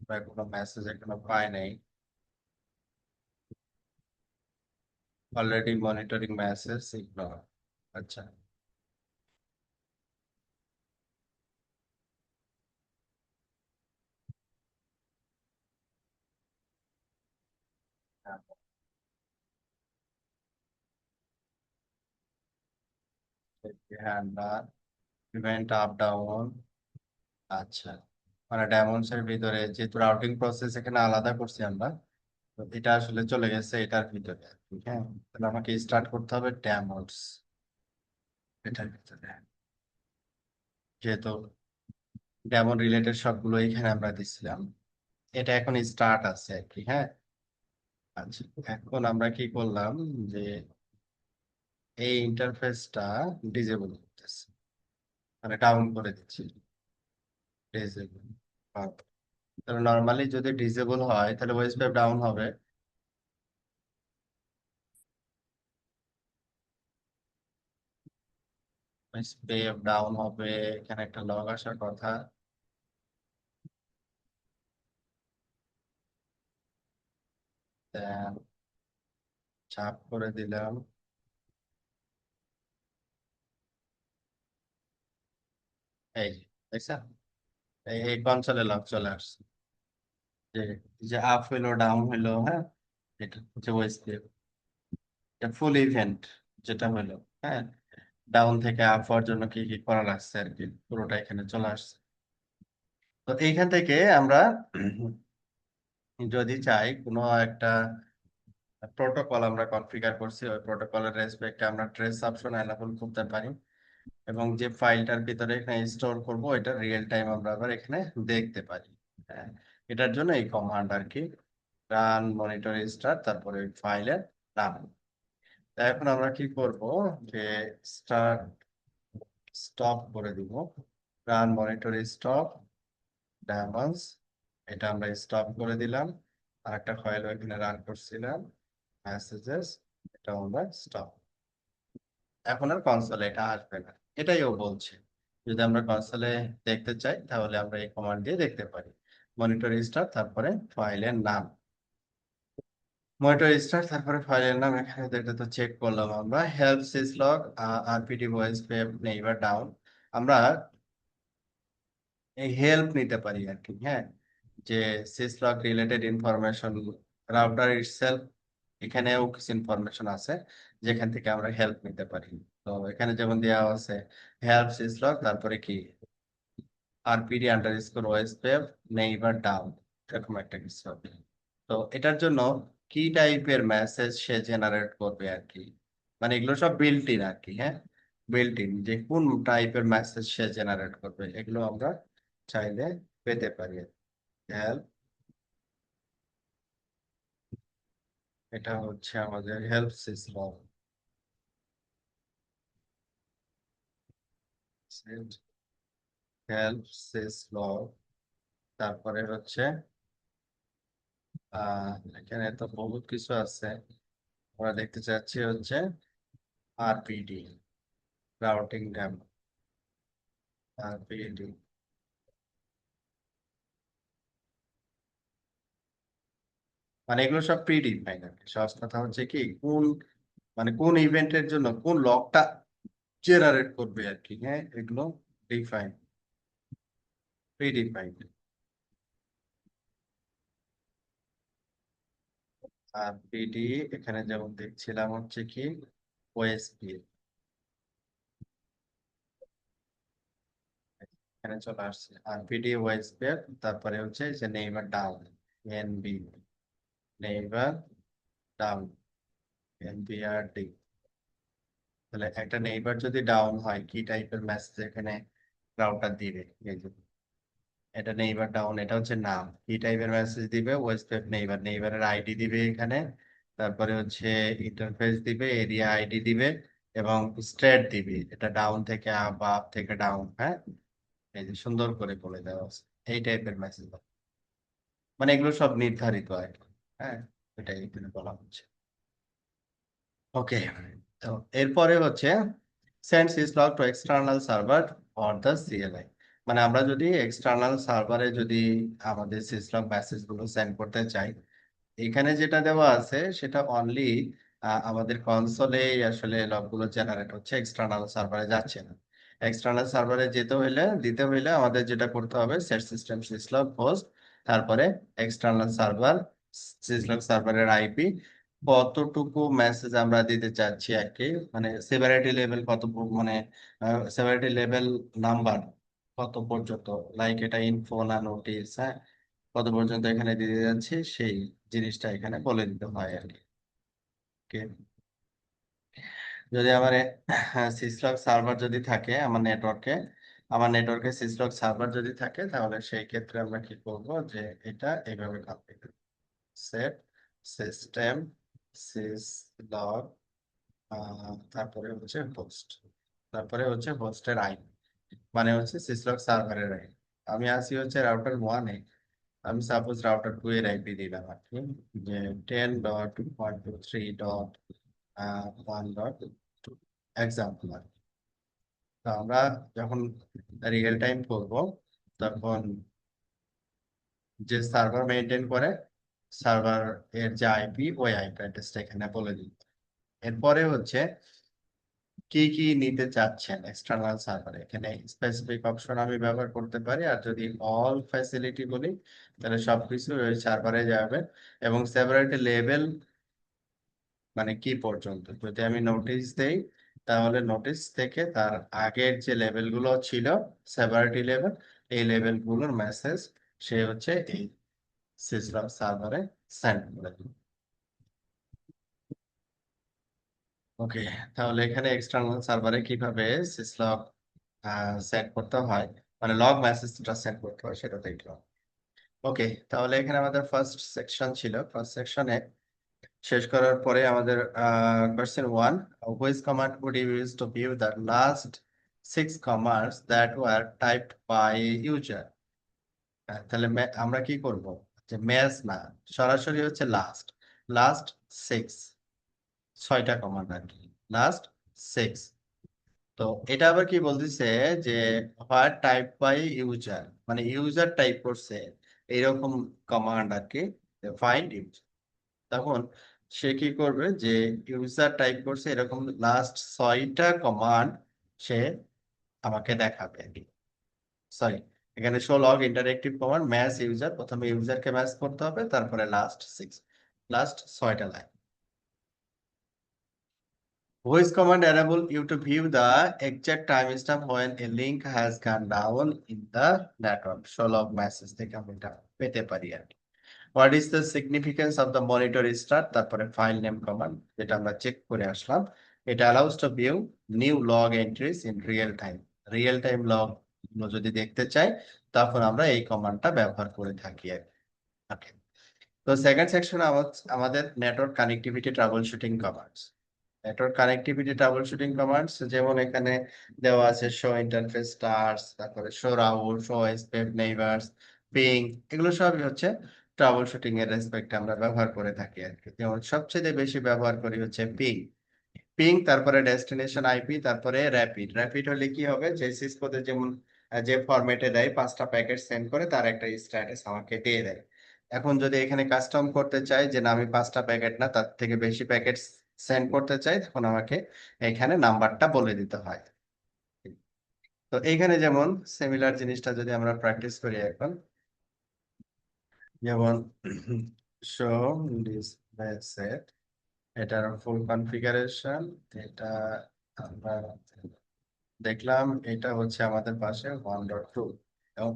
বা কোনো মেসেজ এখনো পাই নাই, অলরেডি মনিটরিং মেসেজ ইগনোর। আচ্ছা, হ্যাঁ, বা ইভেন্ট আপ ডাউন। আচ্ছা, মানে ডায়মন্ডস এর ভিতরে যেহেতু রাউটিং প্রসেস এখানে আলাদা করছি আমরা, তো এটা আসলে চলে গেছে এটার ভিতরে আর কি, হ্যাঁ। তাহলে আমাকে স্টার্ট করতে হবে ড্যামন্ডস এটার ভিতরে, যেহেতু ডেমন রিলেটেড সবগুলো এখানে আমরা দিচ্ছিলাম। এটা এখন স্টার্ট আছে আর কি, হ্যাঁ। আচ্ছা, এখন আমরা কি করলাম, যে এই ইন্টারফেসটা ডিজেবল করতেছি, মানে ডাউন করে দিচ্ছি, ডিজেবল। তাহলে নর্মালি যদি ডিজেবল হয় তাহলে ওয়েস পেপ ডাউন হবে। ওয়েস পেপ ডাউন হবে, এখানে একটা লগ আসার কথা। Then চাপ করে দিলাম, এই দেখছেন, এই কনসোলে লগ চলে আসছে, যে যে আপ হইলো ডাউন হইলো, হ্যাঁ। এটা হচ্ছে ওয়েস পেপ, এটা ফুল ইভেন্ট যেটা হলো, হ্যাঁ। ডাউন থেকে আপ হওয়ার জন্য কি কি করা লাগছে আর কি, পুরোটা এখানে চলে আসছে। তো এইখান থেকে আমরা যদি চাই কোনো একটা প্রোটোকল আমরা কনফিগার করছি, ওই প্রোটোকলের রেসপেক্টে আমরা ট্রেস অপশন এনাবল করতে পারি, এবং যে ফাইলটার ভিতরে এখানে স্টোর করব এটা রিয়েল টাইম আমরা আবার এখানে দেখতে পারি, হ্যাঁ। এটার জন্য এই কমান্ড আর কি, রান মনিটর স্টার্ট, তারপরে ফাইলের নাম। তা এখন আমরা কি করব, যে স্টার্ট স্টপ করে দিব, রান মনিটর স্টপ ডায়ামন্ডস, এটা আমরা স্টপ করে দিলাম। আর একটা ফাইল ওইখানে রান করছিলাম, মেসেজেস, এটা আমরা স্টপ। এখন আর কনসোলে এটা আসবে না, এটাই ও বলছে। যদি আমরা কনসোলে দেখতে চাই তাহলে আমরা এই কমান্ড দিয়ে দেখতে পারি, মনিটর স্টার্ট তারপরে ফাইলের নাম, মনিটর স্টার্ট তারপরে ফাইলের নাম। এখানে তো এটা তো চেক করলাম আমরা, হেল্প সিসলগ আরপিটি ভয়েস পেপ নেইবার ডাউন। আমরা এই হেল্প নিতে পারি আর কি, হ্যাঁ, যে syslog related information router itself, এখানেও কিছু ইনফরমেশন আছে যেখান থেকে আমরা হেল্প নিতে পারি। তো এখানে যেমন দেওয়া আছে হেল্প সিসলক, তারপরে কি RPD underscore OSPF neighbour down, এরকম একটা কিছু হবে। তো এটার জন্য কি টাইপের মেসেজ সে জেনারেট করবে আর কি, মানে এগুলো সব বিল্ট ইন আর কি, হ্যাঁ, বিল্ট ইন যে কোন টাইপের মেসেজ সে জেনারেট করবে এগুলো আমরা চাইলে পেতে পারি। হেল্প, এটা হচ্ছে আমাদের হেল্প সিস্টেম, হেল্প সিস্টেম। তারপরে হচ্ছে এখানে তো বহুত কিছু আছে, আমরা দেখতে চাচ্ছি হচ্ছে আরপিডি রাউটিং ড্যাম, আরপিডি মানে এগুলো সব প্রি ডিফাইন আর কি। সহজ কথা হচ্ছে কি কোন, মানে কোন ইভেন্টের জন্য কোন লকটা জেনারেট করবে আর কি, হ্যাঁ, এগুলো ডিফাইন, প্রি ডিফাইন। আর পিডি এখানে যেমন দেখছিলাম হচ্ছে কি ওএসপি, এখানে চলে আসছে আর পিডি ওএসপি, তারপরে হচ্ছে যে neighbor down, NB neighbor down, NBRD. তাহলে একটা নেইবার যদি ডাউন হয় কি টাইপের মেসেজ এখানে রাউটার দিবে, এই যে এটা নেইবার ডাউন, এটা হচ্ছে নাম, কি টাইপের মেসেজ দিবে ওয়েস্টপেপ নেইবার, নেইবারের আইডি দিবে এখানে, তারপরে হচ্ছে ইন্টারফেস দিবে, এরিয়া আইডি দিবে এবং স্টেট দিবে, এটা ডাউন থেকে আপ বা আপ থেকে ডাউন, হ্যাঁ, এই যে সুন্দর করে বলে দেওয়া আছে এই টাইপের মেসেজ, মানে এগুলো সব নির্ধারিত আর কি, হ্যাঁ, এটাই এখানে বলা হচ্ছে। ওকে, তো এরপরে হচ্ছে send syslog to external server or the CLI, মানে আমরা যদি এক্সটার্নাল সার্ভারে যদি আমাদের সিসলগ মেসেজ গুলো সেন্ড করতে চাই, এখানে যেটা দেওয়া আছে সেটা অনলি আমাদের কনসোলে আসলে লগগুলো জেনারেট হচ্ছে, এক্সটার্নাল সার্ভারে যাচ্ছে না। এক্সটার্নাল সার্ভারে যেতে হইলে দিতে হইলে আমাদের যেটা করতে হবে সেট সিস্টেম সিসলগ হোস্ট, তারপরে এক্সটার্নাল সার্ভার, সিসলগ সার্ভারের আইপি, কতটুকু মেসেজ আমরা দিতে চাচ্ছি আর কি, মানে সেভারিটি লেভেল কত, মানে সেভারিটি লেভেল নাম্বার কত পর্যন্ত, লাইক এটা ইনফো না নোটিস, হ্যাঁ, কত পর্যন্ত এখানে দিতে যাচ্ছি সেই জিনিসটা এখানে বলে দিতে হয় আর কি। Okay? যদি আমার সিসলগ সার্ভার যদি থাকে আমার নেটওয়ার্কে সিসলগ সার্ভার যদি থাকে, তাহলে সেই ক্ষেত্রে আমরা কি করব যে এটা এইভাবে কনফিগ সেট সিস্টেম সিসলগ, তারপরে হচ্ছে হোস্ট, তারপরে হচ্ছে হোস্টের আইপি, মানে হচ্ছে সিসলগ সার্ভারের আইপি। আমি আসি হচ্ছে রাউটার 1-এ, আমি সাপোজ রাউটার 2 এর আইপি দিলাম আর কি, যে 10.123.1.2 এক্সাম্পল আর কি। তো আমরা যখন রিয়েল টাইম করব তখন যে সার্ভার মেনটেন করে সার্ভার এর যে আইপি, ওই আইপি অ্যাড্রেসটা এখানে বলে দিই। এরপরে হচ্ছে কি কি নিতে চাচ্ছেন এক্সটার্নাল সার্ভারে, এখানে স্পেসিফিক অপশন আমি ব্যবহার করতে পারি, আর যদি অল ফ্যাসিলিটি বলি তাহলে সবকিছু ওই সার্ভারে যাবে। এবং সেভারিটি লেভেল মানে কি পর্যন্ত যদি আমি নোটিশ দেই, তাহলে নোটিশ থেকে তার আগের যে লেভেলগুলো ছিল সেভারিটি লেভেল, এই লেভেলগুলোর মেসেজ সে হচ্ছে এই সিস্টেম সার্ভারে সেন্ড করে দিবে। ওকে, তাহলে এখানে এক্সটার্নাল সার্ভারে কিভাবে সিসলগ সেট করতে হয়, মানে লগ মেসেজটা সেট করতে হয় সেটা দেখলাম। ওকে, তাহলে এখানে আমাদের ফার্স্ট সেকশন ছিল, ফার্স্ট সেকশনে শেষ করার পরে আমাদের question 1, which command would you use to view the last 6 commands that were typed by user? তাহলে আমরা কি করব, যে ম্যাচ না, সরাসরি হচ্ছে লাস্ট, লাস্ট 6, 6টা কমান্ড আর কি, লাস্ট 6। তো এটা আবার কি বলতেছে যে হোয়াট টাইপ বাই ইউজার, মানে ইউজার টাইপ করছে এরকম কমান্ড আর কি, ফাইন্ড ইউজার। তখন সে কি করবে যে ইউজার টাইপ করছে এরকম লাস্ট 6টা কমান্ড সে আমাকে দেখাবে। সরি, এখানে show log interactive command match user, প্রথমে ইউজারকে ম্যাচ করতে হবে, তারপরে লাস্ট 6টা line. Voice command enable you to view the exact timestamp when a link has gone down in the network. Show log message থেকে আমরা এটা পেতে পারি আর কি। What is the significance of the monitor start? তারপরে file name command, যেটা আমরা চেক করে আসলাম। It allows to view new log entries in real time. Real time log যদি দেখতে চাই, তখন আমরা এই কমান্ডটা ব্যবহার করে থাকি আর কি। Okay. তো সেকেন্ড সেকশন আমাদের network connectivity trouble shooting commands. Network connectivity trouble shooting commands, যেমন এখানে দেওয়া আছে শো ইন্টারফেস স্টার্স, তারপরে show route, show escape neighbours, ping, এগুলো সবই হচ্ছে ট্রাবল শুটিং এর রেসপেক্টে আমরা ব্যবহার করে থাকি আর কি। যেমন সবচেয়ে বেশি ব্যবহার করি হচ্ছে পিং। তারপরে ডেস্টিনেশন আইপি, তারপরে র্যাপিড। র্যাপিড হলে কি হবে, যে সিসকোতে যেমন যে ফরম্যাটে দেয় 5টা প্যাকেট সেন্ড করে তার একটা স্ট্যাটাস আমাকে দিয়ে দেয়। এখন যদি এখানে কাস্টম করতে চাই যে না আমি 5টা প্যাকেট না তার থেকে বেশি প্যাকেট সেন্ড করতে চাই, তখন আমাকে এখানে নাম্বারটা বলে দিতে হয়। তো এইখানে যেমন সিমিলার জিনিসটা যদি আমরা প্র্যাকটিস করি এখন, যেমন শো ডিসপ্লে সেট, এটার ফুল কনফিগারেশন, এটা আমরা দেখলাম, এটা হচ্ছে আমাদের পাশে 1.2। এবং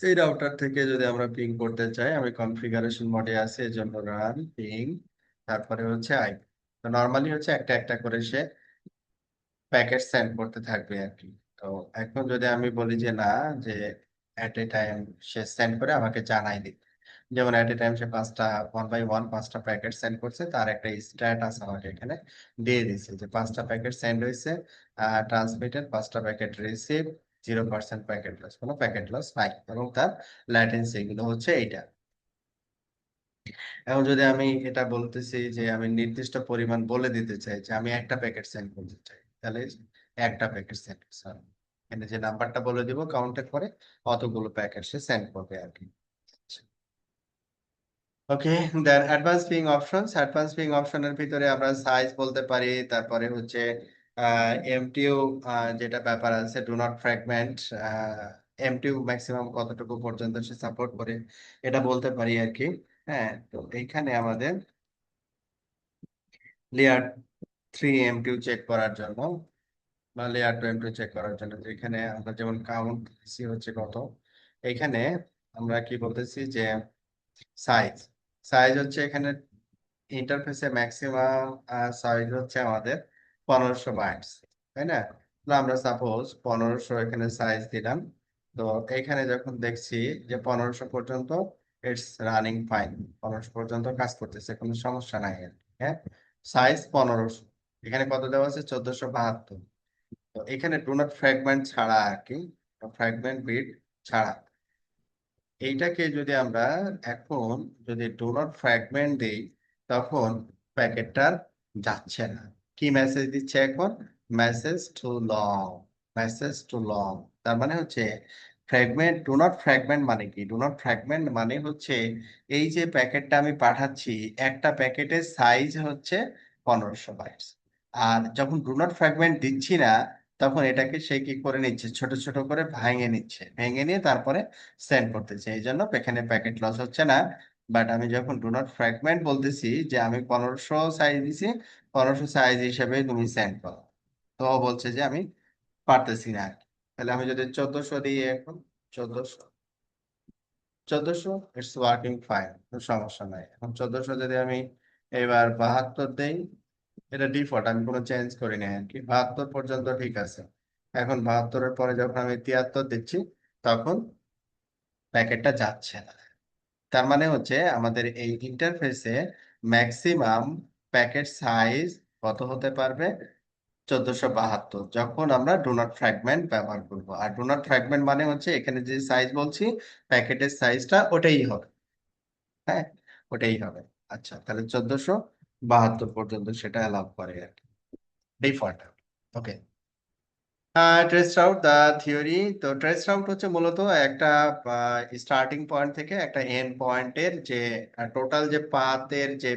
এই রাউটার থেকে যদি আমরা পিং করতে চাই, আমি কনফিগারেশন মোডে আছি, এর জন্য রান পিং, তারপরে হচ্ছে আইপি। তো নর্মালি হচ্ছে একটা একটা করে সে প্যাকেট সেন্ড করতে থাকবে আর কি। তো এখন যদি আমি বলি যে না, যে এট এ টাইম সে সেন্ড করে আমাকে জানাই দিবে, যেমন এট এ টাইম সে 5টা 1 বাই 1 5টা প্যাকেট সেন্ড করছে, তার একটা স্ট্যাটাস আমাকে এখানে দিয়ে দিচ্ছে যে 5টা প্যাকেট সেন্ড হয়েছে, ট্রান্সমিটেড 5টা প্যাকেট রিসিভ, 0% প্যাকেট লস, কোনো প্যাকেট লস নাই, এবং তার ল্যাটেন্সি এগুলো হচ্ছে এইটা। এখন যদি আমি এটা বলতেছি যে আমি নির্দিষ্ট পরিমাণ বলে দিতে চাই যে আমি একটা প্যাকেট সেন্ড করতে চাই, তাহলে একটা প্যাকেট সেন্ড হবে। এখানে যে নাম্বারটা বলে দিব কাউন্টের পরে অতগুলো প্যাকেট সে সেন্ড করবে আর কি। Okay, then advance ping options. Advance ping অপশনের ভিতরে আমরা সাইজ বলতে পারি, তারপরে হচ্ছে এমটিইউ, যেটা ব্যাপার আছে do not fragment, MTU maximum কতটুকু পর্যন্ত সে সাপোর্ট করে এটা বলতে পারি আর কি। হ্যাঁ, তো এইখানে আমাদের লেয়ার 3 এমটিইউ চেক করার জন্য বা লেয়ার 2 এমটিইউ চেক করার জন্য, যেখানে আমরা যেমন কাউন্ট সি হচ্ছে কত, এখানে আমরা কি বলতেছি যে সাইজ। সাইজ হচ্ছে এখানে ইন্টারফেসে ম্যাক্সিমাম সাইজ হচ্ছে আমাদের 1500 বাইটস, তাই না? তো আমরা সাপোজ 1500 এখানে সাইজ দিলাম। তো এখানে যখন দেখছি যে 1500 পর্যন্ত ইটস রানিং ফাইন, 1500 পর্যন্ত কাজ করতেছে, কোনো সমস্যা নাই আর কি, হ্যাঁ। সাইজ 1500, এখানে কত দেওয়া আছে 1472। তো এখানে ডু নট ফ্র্যাগমেন্ট ছাড়া আর কি, ফ্র্যাগমেন্ট বিট ছাড়া, এইটাকে যদি আমরা এখন যদি ডু নট ফ্র্যাগমেন্ট দিই, তখন প্যাকেটটার যাচ্ছে না। কি মেসেজ দিচ্ছে এখন? Message to long, message to long. তার মানে হচ্ছে ফ্র্যাগমেন্ট, ডু নট ফ্র্যাগমেন্ট মানে কি? ডু নট ফ্র্যাগমেন্ট মানে হচ্ছে এই যে প্যাকেটটা আমি পাঠাচ্ছি, একটা প্যাকেটের সাইজ হচ্ছে 1500 বাইটস। আর যখন ডু নট ফ্র্যাগমেন্ট দিচ্ছি না, তখন এটাকে সে কি করে নিচ্ছে, ছোট ছোট করে ভেঙে নিচ্ছে, ভেঙে নিয়ে তারপরে সেন্ড করতেছে, এই জন্য এখানে প্যাকেট লস হচ্ছে না। বাট আমি যখন ডু নট ফ্র্যাগমেন্ট বলতেছি যে আমি 1500 সাইজ দিছি, 1500 সাইজ হিসেবে তুমি সেন্ড করো, তো ও বলছে যে আমি পারতেছি না আর কি। তাহলে আমি যদি 1400 দিই এখন, 1400, 1400 ইটস ওয়ার্কিং ফাইন, কোনো সমস্যা নাই। এখন 1400 যদি আমি এবার 72 দেই, এটা ডিফল্ট, আমি কোনো চেঞ্জ করি না আর কি, 72 পর্যন্ত ঠিক আছে। এখন 72-এর পরে যখন আমি 73 দিচ্ছি, তখন প্যাকেটটা যাচ্ছে না। তার মানে হচ্ছে আমাদের এই ইন্টারফেসে ম্যাক্সিমাম প্যাকেট সাইজ কত হতে পারবে? 1472, যখন আমরা ডো নট ফ্র্যাগমেন্ট ব্যবহার করব। আর ডো নট ফ্র্যাগমেন্ট মানে হচ্ছে এখানে যে সাইজ বলছি, প্যাকেটের সাইজটা ওটাই হবে, হ্যাঁ, ওটাই হবে। আচ্ছা, তাহলে 1472 পর্যন্ত সেটা অ্যালাউ করে আর কি, ডিফল্ট। ওকে, ট্রেস রাউট দা থিওরি। তো ট্রেস রাউট হচ্ছে মূলত একটা স্টার্টিং পয়েন্ট থেকে একটা এন্ড পয়েন্টের যে টোটাল যে পাথের যে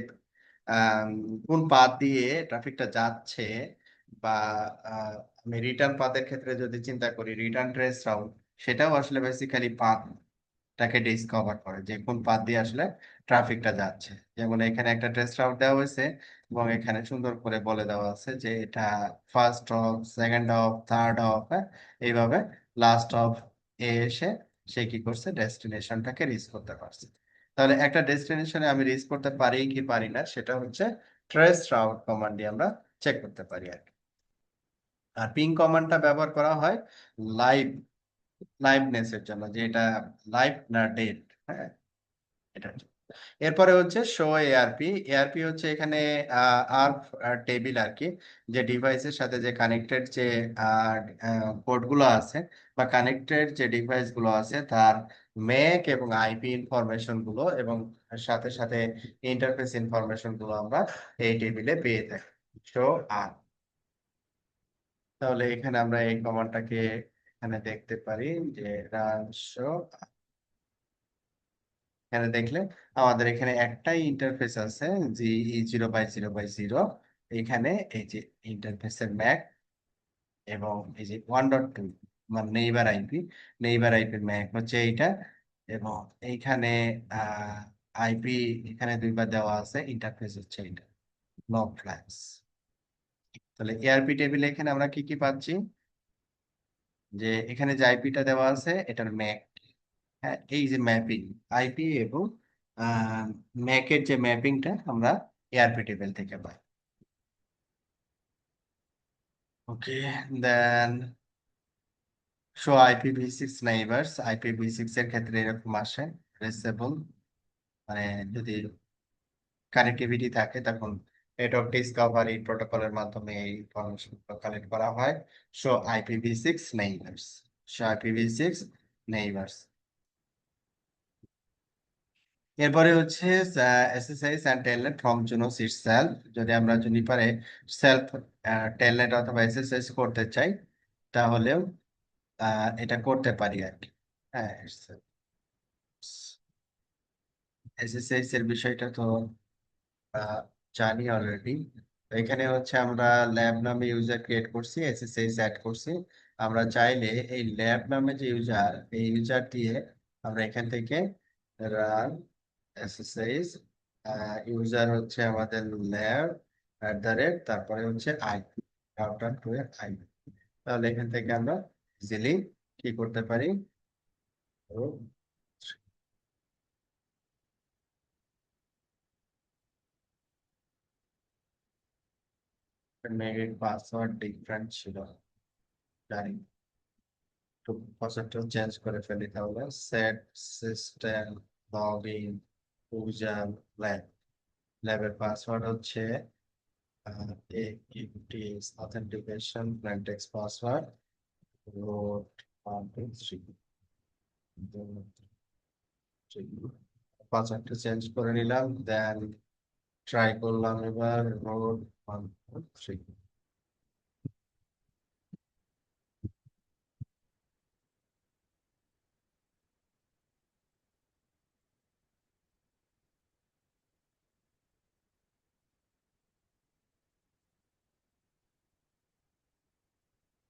আম, কোন পাথ দিয়ে ট্রাফিকটা যাচ্ছে, বা আমি রিটার্ন পাথের ক্ষেত্রে যদি চিন্তা করি, রিটার্ন ট্রেস রাউট সেটাও আসলে বেসিক্যালি পাথটাকে ডিসকভার করে যে কোন পাথ দিয়ে আসলে ট্রাফিকটা যাচ্ছে। যেমন এখানে একটা ট্রেস রাউট দেওয়া হয়েছে এবং এখানে সুন্দর করে বলে দেওয়া আছে যে এটা first of, second of, third of, এইভাবে লাস্ট অফ এ এসে সে কি করছে, ডেস্টিনেশনটাকে রিচ করতে পারছে। তাহলে একটা ডেস্টিনেশনে আমি রিচ করতে পারি কি পারি না সেটা হচ্ছে ট্রেস রাউট কমান্ড দিয়ে আমরা চেক করতে পারি আর কি। আর পিং কমান্ডটা ব্যবহার করা হয় লাইভ লাইভনেস এর জন্য, যে এটা লাইভ না ডেট। হ্যাঁ, এটা এরপরে হচ্ছে শো এআরপি। এআরপি হচ্ছে এখানে আর্ফ টেবিল আর কি, যে ডিভাইসের সাথে যে কানেক্টেড যে পোর্ট গুলো আছে বা কানেক্টেড যে ডিভাইস গুলো আছে তার ম্যাক এবং আইপি ইনফরমেশন গুলো এবং সাথে সাথে ইন্টারফেস ইনফরমেশন গুলো আমরা এই টেবিলে পেয়ে থাকি। শো আর, তাহলে এখানে আমরা এই কমান্ডটাকে এখানে দেখতে পারি যে রান শো। এখানে দেখলে আমাদের এখানে একটাই ইন্টারফেস আছে, জি 0/0/0। এখানে এই যে ইন্টারফেসের ম্যাক এবং এই যে 1.2 মানে নেইবার আইপির ম্যাক হচ্ছে এইটা। এবং এইখানে আইপি এখানে দুইবার দেওয়া আছে, ইন্টারফেস হচ্ছে এটা নো ফ্ল্যাক্স। তাহলে এআরপি টেবিলে এখানে আমরা কি কি পাচ্ছি, যে এখানে যে আইপিটা দেওয়া আছে এটার ম্যাক। হ্যাঁ, এই যে ম্যাপিং আইপি এবং ম্যাকের যে ম্যাপিংটা আমরা এআরপি টেবিল থেকে পাই। ওকে, দেন শো IPv6 নেইবারস। IPv6 এর ক্ষেত্রে এরকম আসে রিচেবল, মানে যদি কানেক্টিভিটি থাকে তখন নেটওয়ার্ক ডিসকভারি প্রোটোকলের মাধ্যমে এই ইনফরমেশন কালেক্ট করা হয়। Show IPv6 neighbors, show IPv6 neighbors. এরপরে হচ্ছে SSS and telnet from Junos itself. যদি আমরা জুনিপারে সেলফ টেলনেট অথবা এসএসএস করতে চাই তাহলেও এটা করতে পারি আর কি। হ্যাঁ, এসএসএস এর বিষয়টা তো আহ, জানি অলরেডি। এখানে হচ্ছে আমরা ল্যাব নামে ইউজার ক্রিয়েট করছি, এসএসএস অ্যাড করছি। আমরা চাইলে এই ল্যাব নামে যে ইউজার, এই ইউজার দিয়ে আমরা এখান থেকে রান এসএসএস, ইউজার হচ্ছে আমাদের ল্যাব @, তারপরে হচ্ছে আইপি, রাউটার টু এর আইপি। তাহলে এখান থেকে আমরা ইজিলি কি করতে পারি, মেরিট পাসওয়ার্ড ডিফারেন্ট ছিল, জানি একটু পাসওয়ার্ডটা চেঞ্জ করে ফেলি। তাহলে set system log in user lab, ল্যাবের পাসওয়ার্ড হচ্ছে authentication plane text password road 1 2 3। পাসওয়ার্ডটা চেঞ্জ করে নিলাম, দেন ট্রাই করলাম এবার রোড 1 2 3।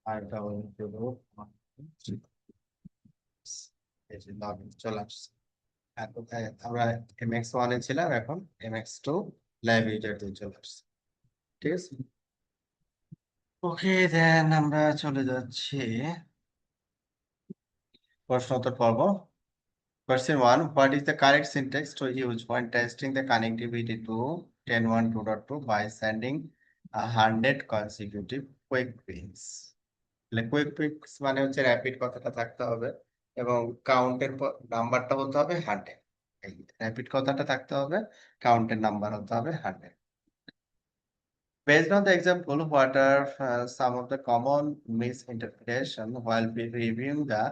আর ডাবল রোড 1 2 3, এই যে লগ ইন চলে আসছে। আমরা MX1 এ ছিলাম, এখন MX2 ল্যাব ইউজার দিয়ে চলে আসছে। ঠিক আছে, ওকে, দেন আমরা চলে যাচ্ছি প্রশ্নোত্তর পর্ব। Question 1: What is the correct syntax to use when testing the connectivity to 10.1.2 by sending 100 consecutive quick pings? Quick pix মানে হচ্ছে র্যাপিড কথাটা থাকতে হবে এবং কাউন্টের নাম্বারটা হতে হবে 100। র্যাপিড কথাটা থাকতে হবে, কাউন্টের নাম্বার হতে হবে 100। Based on the example, what are some of the common misinterpretation while reviewing the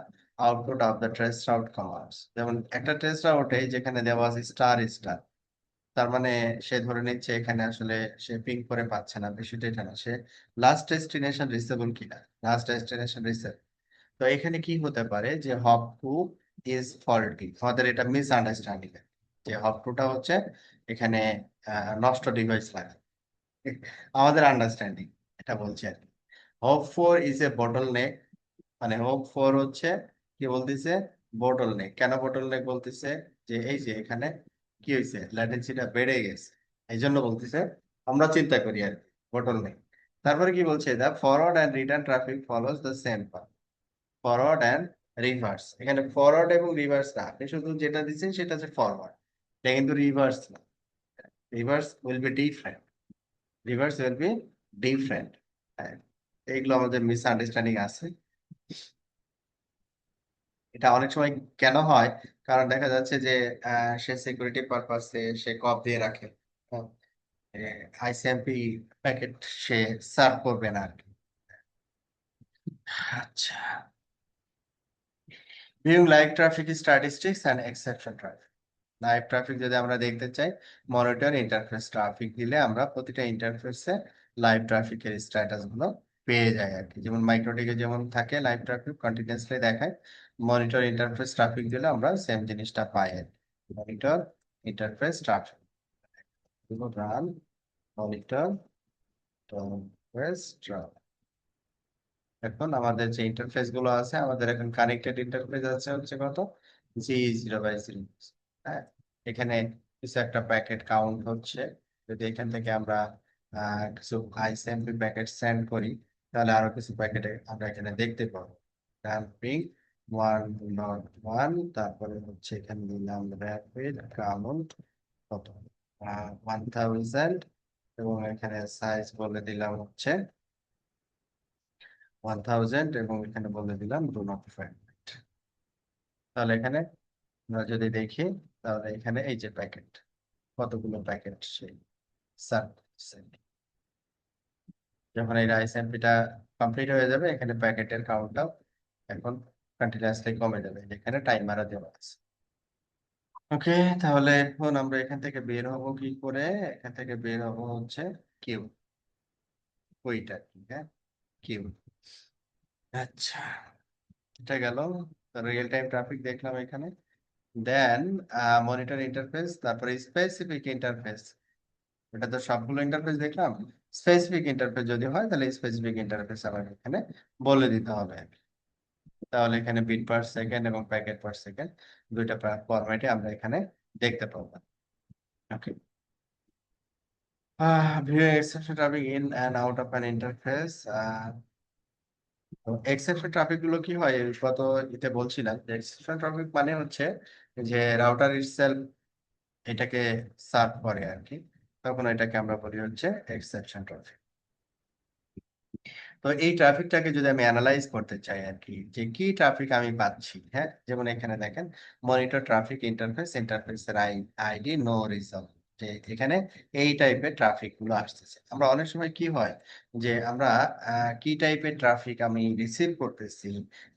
output of the trace route commands? যেমন একটা ট্রেস রাউটে যেখানে দেওয়া আছে স্টার স্টার, তার মানে সে ধরে নিচ্ছে এখানে আসলে সে পিং করে পাচ্ছে না, বিষয়টা এটা না, সে লাস্ট ডেস্টিনেশন রিচেবল কিনা, লাস্ট ডেস্টিনেশন রিচেবল। তো এখানে কি হতে পারে যে হপ টু ইজ ফল্টি, আমাদের এটা মিস আন্ডারস্ট্যান্ডিং, যে হপ টুটা হচ্ছে এখানে নষ্ট ডিভাইস লাগে, আমাদের আন্ডারস্ট্যান্ডিং এটা বলছে আর কি। Hope for is a bottleneck, মানে হোপ ফর হচ্ছে কি বলতেছে, বটল নেক। কেন বটল নেক বলতেছে? যে এই যে এখানে কি হয়েছে, ল্যাটেন্সিটা বেড়ে গেছে, এই জন্য বলতেছে। আমরা চিন্তা করি আর কি বটল নেক। তারপরে কি বলছে, the forward and return traffic follows the same path, forward and reverse. এখানে ফরওয়ার্ড এবং রিভার্স না, আপনি শুধু যেটা দিচ্ছেন সেটা হচ্ছে ফরওয়ার্ড, এটা কিন্তু রিভার্স না। Reverse will be different, reverse will be different. হ্যাঁ, এইগুলো আমাদের মিসআন্ডারস্ট্যান্ডিং আছে। এটা অনেক সময় কেন হয়, কারণ দেখা যাচ্ছে যে সে সিকিউরিটি পারপাসে সে কপ দিয়ে রাখে, আইসিএমপি প্যাকেট সে সার্ভ করবে না আর কি। আচ্ছা, viewing live traffic statistics and exception traffic. Live traffic যদি আমরা দেখতে চাই, মনিটর ইন্টারফেস ট্রাফিক দিলে আমরা প্রতিটা ইন্টারফেসে লাইভ ট্রাফিকের স্ট্যাটাস গুলো পেয়ে যাই আর কি। যেমন মাইক্রোটিকে যেমন থাকে লাইভ ট্রাফিক কন্টিনিউয়াসলি দেখায়, মনিটর ইন্টারফেস ট্রাফিক দিলে আমরা সেম জিনিসটা পাই আর কি। Monitor interface traffic, run monitor interface traffic. এখন আমাদের যে ইন্টারফেস গুলো আছে, আমাদের এখন কানেক্টেড ইন্টারফেস আছে হচ্ছে কত, G0/0। হ্যাঁ, এখানে কিছু একটা প্যাকেট কাউন্ট হচ্ছে। যদি এখান থেকে আমরা কিছু আইসিএমপি প্যাকেট সেন্ড করি, তাহলে আরো কিছু প্যাকেট আমরা এখানে দেখতে পাবো। ডাম্পিং 1.1, তারপরে হচ্ছে এখানে দিলাম র্যাপিড কাউন্ট কত, 1000, এবং এখানে সাইজ বলে দিলাম হচ্ছে 1000, এবং এখানে বলে দিলাম ডু নট ফাইন্ড। তাহলে এখানে আমরা যদি দেখি, তাহলে এখানে এই যে প্যাকেট, কতগুলো প্যাকেট সেই সার্ভ করছে। যখন এই আইএসএমপিটা কমপ্লিট হয়ে যাবে, এখানে প্যাকেটের কাউন্টটাও এখন কন্টিনিউয়াসলি কমে যাবে, এখানে টাইমারও দেওয়া আছে। ওকে, তাহলে এখন আমরা এখান থেকে বের হব কি করে? এখান থেকে বের হব হচ্ছে কিউ, ওইটা কি, হ্যাঁ, কিউ। আচ্ছা, এটা গেল রিয়েল টাইম ট্রাফিক দেখলাম এখানে। দেন মনিটর ইন্টারফেস, তারপরে স্পেসিফিক ইন্টারফেস। এটা তো সবগুলো ইন্টারফেস দেখলাম, স্পেসিফিক ইন্টারফেস যদি হয় তাহলে স্পেসিফিক ইন্টারফেস আমাকে এখানে বলে দিতে হবে। তাহলে এখানে বিট পার সেকেন্ড এবং প্যাকেট পার সেকেন্ড দুইটা ফরম্যাটে আমরা এখানে দেখতে পাবো। Okay, view exception traffic in and out of an interface. Exception traffic গুলো কি হয়, গত ইতে বলছিলাম যে এক্সেপশন ট্রাফিক মানে হচ্ছে যে রাউটার ইটসেলফ এটাকে সার্ভ করে আর কি, তখন এটাকে আমরা বলি হচ্ছে এক্সেপশন ট্রাফিক। তো এই ট্রাফিকটাকে যদি আমি অ্যানালাইজ করতে চাই আর কি, যে কি ট্রাফিক আমি পাচ্ছি, হ্যাঁ, যেমন এখানে দেখেন মনিটর ট্রাফিক ইন্টারফেস, ইন্টারফেসের আইডি নো রিজলভ, যে এখানে এই টাইপের ট্রাফিক গুলো আসতেছে। আমরা অনেক সময় কি হয় যে আমরা কি টাইপের ট্রাফিক আমি রিসিভ করতেছি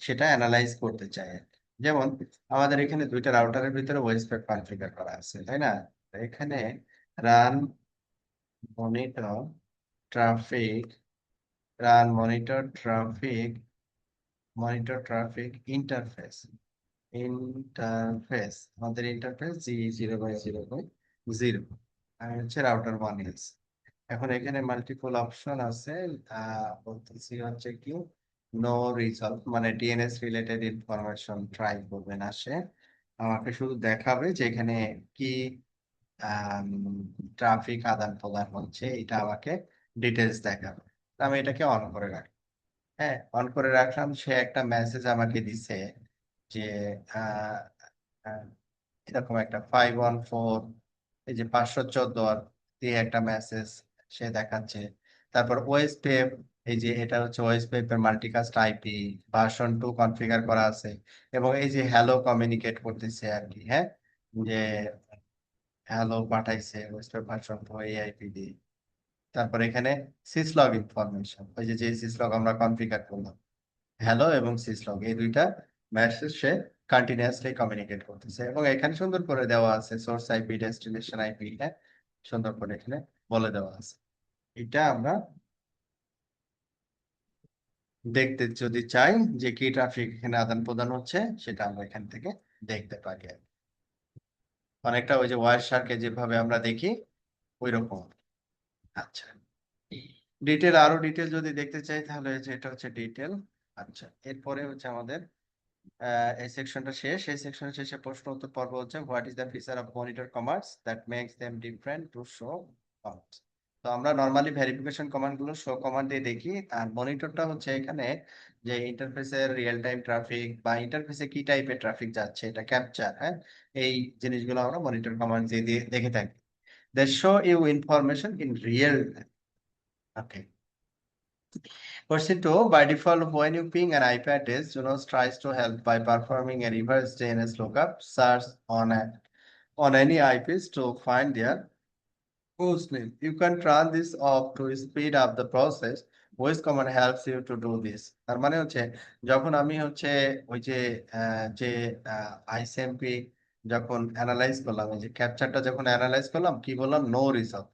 সেটা অ্যানালাইজ করতে চাই আর কি। যেমন আমাদের এখানে দুইটা রাউটারের ভিতরে ওয়েসপ্যাক কনফিগার করা আছে, তাই না? তো এখানে run monitor traffic, run monitor traffic interface, আমাদের ইন্টারফেস G0/0/0, আমি হচ্ছে রাউটার 1 এখন এখানে মাল্টিপল অপশন আছে, বলতেছি হচ্ছে কি নো রিজলভ, মানে ডিএনএস রিলেটেড ইনফরমেশন ট্রাই করবেন আসে, আমাকে শুধু দেখাবে যে এখানে কি ট্রাফিক আদান প্রদান হচ্ছে, এটা আমাকে ডিটেলস দেখাবে। আমি এটাকে অন করে রাখি। হ্যাঁ, অন করে রাখলাম, সে একটা মেসেজ আমাকে দিছে যে আহ, আহ, এরকম একটা 514, এই যে 514 দিয়ে একটা মেসেজ সে দেখাচ্ছে। তারপর ওএসপিএফ, এই যে এটা হচ্ছে ওএসপিএফ এর মাল্টিকাস্ট আইপি ভার্সন 2 কনফিগার করা আছে, এবং এই যে হ্যালো কমিউনিকেট করতেছে আর কি, হ্যাঁ, যে হ্যালো পাঠাইছে ওএসপিএফ ভার্সন 2 এই আইপি দিয়ে। তারপর এখানে সিসলগ ইনফরমেশন, ওই যে সিসলগ আমরা কনফিগার করলাম, হ্যালো এবং সিসলগ এই দুইটা মেসেজ সে কন্টিনিউয়াসলি কমিউনিকেট করতেছে, এবং এখানে সুন্দর করে দেওয়া আছে সোর্স আইপি ডেস্টিনেশন আইপি, হ্যাঁ, সুন্দর করে এখানে বলে দেওয়া আছে। এটা আমরা দেখতে যদি চাই যে কি ট্রাফিক এখানে আদান প্রদান হচ্ছে, সেটা আমরা এখান থেকে দেখতে পারি আর কি। অনেকটা ওই যে ওয়ার শার্কে যেভাবে আমরা দেখি ওই রকম। আচ্ছা, ডিটেল, আরো ডিটেল যদি দেখতে চাই তাহলে এটা হচ্ছে ডিটেল। আচ্ছা, এরপরে হচ্ছে আমাদের এই সেকশনটা শেষ। এই সেকশনের শেষে প্রশ্ন উত্তর পর্ব হচ্ছে what is the feature of monitor commands that makes them different to show commands. তো আমরা নর্মালি ভেরিফিকেশন কমান্ড গুলো শো কমান্ড দিয়ে দেখি, আর মনিটরটা হচ্ছে এখানে যে ইন্টারফেসের রিয়েল টাইম ট্রাফিক বা ইন্টারফেসে কি টাইপের ট্রাফিক যাচ্ছে এটা ক্যাপচার, হ্যাঁ, এই জিনিসগুলো আমরা মনিটর কমান্ড দিয়ে দেখে থাকি। They show you information in real time. Okay. Question 2. By default, when you ping an IP address, Junos tries to help by performing a reverse DNS lookup search on any IPs to find their host name. You can turn this off to speed up the process. Voice command helps you to do this. তার মানে হচ্ছে যখন আমি হচ্ছে ওই যে যে ICMP যখন অ্যানালাইজ করলাম, এই যে ক্যাপচারটা যখন অ্যানালাইজ করলাম, কি বললাম, নো রিজলভ।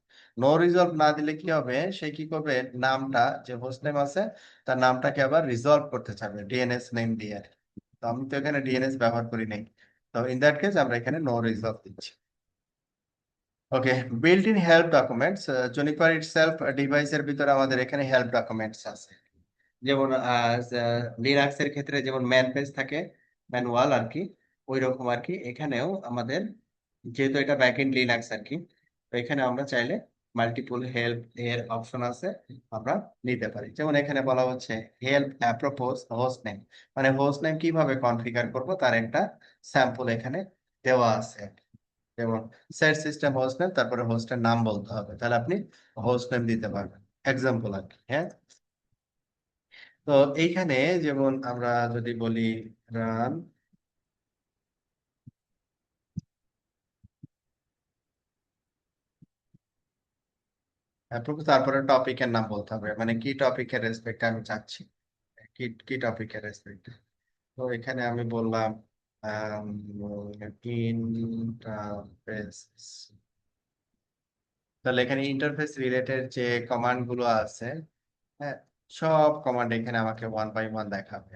নো রিজলভ না দিলে কি হবে, সে কি করবে, নামটা যে হোস্ট নেম আছে তার নামটাকে আবার রিজলভ করতে চাবে ডিএনএস নেম দিয়ে। তো আমি তো এখানে ডিএনএস ব্যবহার করি নাই, তো ইন দ্যাট কেস আমরা এখানে নো রিজলভ দিচ্ছি। Okay, built in help documents. Juniper itself ডিভাইসের ভিতরে আমাদের এখানে হেল্প ডকুমেন্টস আছে, যেমন লিনাক্স এর ক্ষেত্রে যেমন ম্যান পেজ থাকে, ম্যানুয়াল আর কি, ওই রকম আর কি এখানেও আমাদের, যেহেতু এটা ব্যাকএন্ড লিনাক্স আর কি, তো এখানে আমরা চাইলে মাল্টিপল হেল্প এর অপশন আছে, আমরা নিতে পারি। যেমন এখানে বলা হচ্ছে হেল্প অ্যাপ্রোপোজ হোস্ট নেম, মানে হোস্ট নেম কিভাবে কনফিগার করব তার একটা স্যাম্পল এখানে দেওয়া আছে। যেমন সেট সিস্টেম হোস্ট নেম, তারপরে হোস্টের নাম বলতে হবে, তাহলে আপনি হোস্ট নেম দিতে পারবেন, এক্সাম্পল আর কি, হ্যাঁ। তো এইখানে যেমন আমরা যদি বলি রান, তারপরে টপিকের নাম বলতে হবে, মানে কি টপিকের রেসপেক্টে আমি চাচ্ছি, কি কি টপিকের রেসপেক্টে। তো এখানে আমি বললাম ইন্টারফেস, তাহলে এখানে ইন্টারফেস রিলেটেড যে কমান্ড গুলো আছে, হ্যাঁ, সব কমান্ড এখানে আমাকে ওয়ান বাই ওয়ান দেখাবে।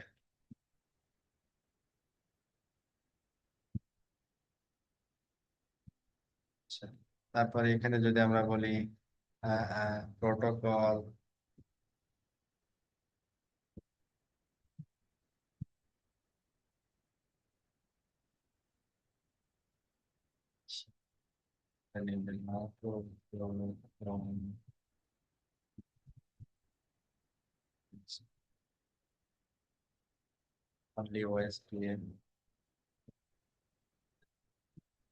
আচ্ছা, তারপরে এখানে যদি আমরা বলি protocol, only OSPF,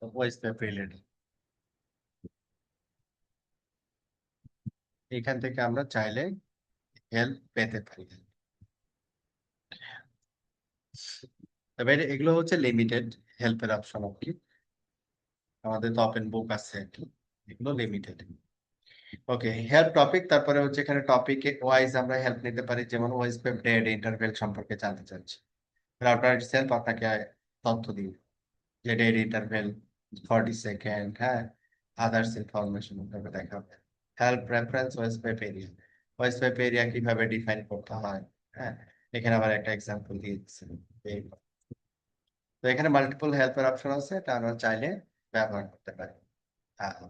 OSPF related, এখান থেকে আমরা চাইলে হেল্প পেতে পারি। তবে এগুলো হচ্ছে লিমিটেড হেল্পের অপশন আর কি, আমাদের তো ওপেন বুক আছে আর কি, এগুলো লিমিটেড। ওকে, হেল্প টপিক, তারপরে হচ্ছে এখানে টপিকে ওয়াইজ আমরা হেল্প নিতে পারি, যেমন ওএসপিএফ ডেড ইন্টারভেল সম্পর্কে জানতে চাচ্ছি, রাউটার সেলফ আপনাকে তথ্য দিবে যে ডেড ইন্টারভেল 40 সেকেন্ড, হ্যাঁ, আদার্স ইনফরমেশন আপনাকে দেখাবে। Help reference OSPF area, OSPF area কিভাবে ডিফাইন করতে হয়, হ্যাঁ, এখানে আবার একটা এক্সাম্পল দিয়ে দিচ্ছি। তো এখানে মাল্টিপল হেল্পের অপশন আছে, এটা আমরা চাইলে ব্যবহার করতে পারি। আহ,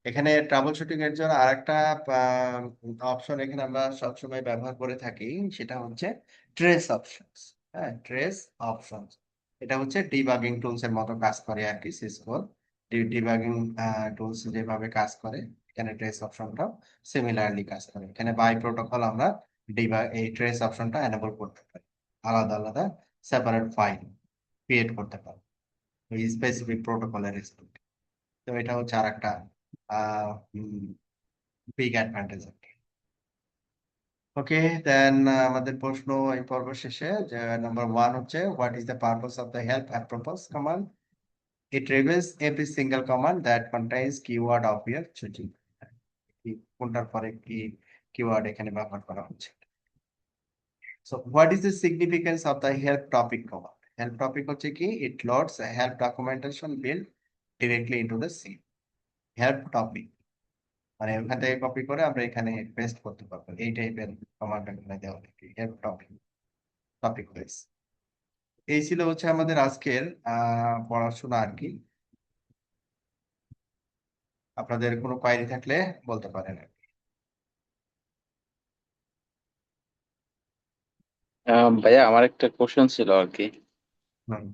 এখানে ট্রাবল শুটিং এর জন্য আরেকটা অপশন এখানে আমরা সবসময় ব্যবহার করে থাকি, সেটা হচ্ছে ট্রেস অপশনস। হ্যাঁ, ট্রেস অপশনস, এটা হচ্ছে ডিবাগিং টুলস এর মতো কাজ করে আর কি, সিসকোর ডিবাগিং টুলস যেভাবে কাজ করে, এখানে ট্রেস অপশনটা সিমিলারলি কাজ করে। এখানে বাই প্রোটোকল আমরা এই ট্রেস অপশনটা এনেবল করতে পারি, আলাদা আলাদা সেপারেট ফাইল ক্রিয়েট করতে পারি ওই স্পেসিফিক প্রোটোকলের রেসপেক্ট। তো এটা হচ্ছে আর একটা বিগ অ্যাডভান্টেজ আর কি। ওকে, দেন আমাদের প্রশ্ন এই পর্ব শেষে, যে নাম্বার ওয়ান হচ্ছে what is the purpose of the help apropos command. It reveals every single command that contains keyword of your choosing. কোনটার পরে কি কিওয়ার্ড এখানে ব্যবহার করা হচ্ছে। So what is the significance of the help topic command. Help topic হচ্ছে কি, it loads help documentation build directly into the C. Help topic মানে ওখান থেকে কপি করে আমরা এখানে পেস্ট করতে পারবো, এই টাইপের কমান্ড এখানে দেওয়া থাকে হেল্প টপিক, টপিক ওয়াইজ। এই ছিল হচ্ছে আমাদের আজকের পড়াশোনা আর কি। আপনাদের কোনো কোয়েরি থাকলে বলতে পারেন। ভাইয়া আমার একটা কোশ্চেন ছিল আর কি। হুম।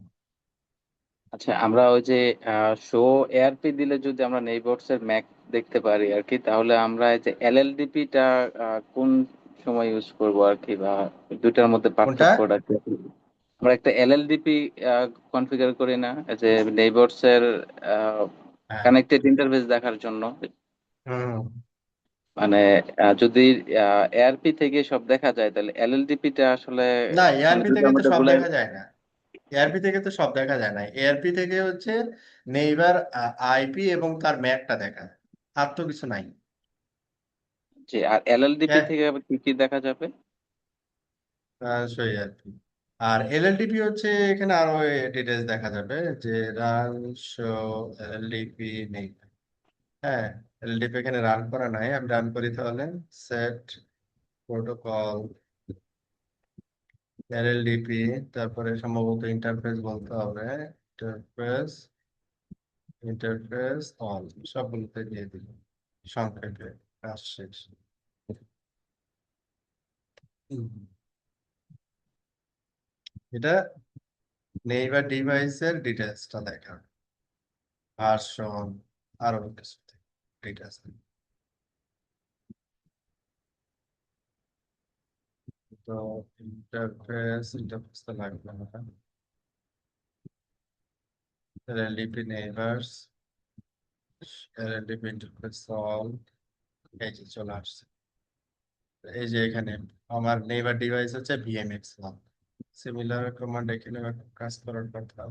আচ্ছা, আমরা ওই যে শো এআরপি দিলে যদি আমরা নেইবারস এর ম্যাক দেখতে পারি আর কি, তাহলে আমরা এই যে এলএলডিপি টা কোন সময় ইউজ করব আর কি, বা দুইটার মধ্যে কোনটা? পার্থক্যটা কি? আমরা একটা এলএলডিপি কনফিগার করি না, এই যে নেইবারস এর হ্যাঁ। কানেক্টেড ইন্টারফেস দেখার জন্য। হুম। মানে যদি এআরপি থেকে সব দেখা যায়, তাহলে এলএলডিপি টা আসলে না, মানে এআরপি থেকে দুইটার তো মধ্যে সব গুলাই। দেখা যায় না। এআরপি থেকে তো সব দেখা যায় না, এআরপি থেকে হচ্ছে নেইবার আইপি এবং তার ম্যাকটা দেখা যায়, আর তো কিছু নাই। যে আর এলএলডিপি হ্যাঁ, থেকে আবার কি কি দেখা যাবে? সেই আর কি। আর এলএলডিপি হচ্ছে এখানে আরো ডিটেলস দেখা যাবে, যে রান শো এলএলডিপি নেই। হ্যাঁ, এলএলডিপি এখানে রান করা নাই, আমি রান করি তাহলে। সেট প্রোটোকল এলএলডিপি, তারপরে সম্ভবত ইন্টারফেস বলতে হবে। ইন্টারফেস, ইন্টারফেস অল, সবগুলোতে দিয়ে দিল সংক্ষেপে, কাজ শেষ। হুম। এটা নেইবার ডিভাইসের ডিটেলসটা দেখা, ভার্সন, আরো কিছু ডিটেলস। তো ইন্টারফেস, ইন্টারফেস তো লাগবে না। এলএলডিপি নেইবার্স, এলএলডিপি ইন্টারফেস অল, এই যে চলে আসছে। এই যে এখানে আমার নেইবার ডিভাইস হচ্ছে ভিএমএক্স ওয়ান। সিমিলার কমান্ড এখানে কাজ করার কথা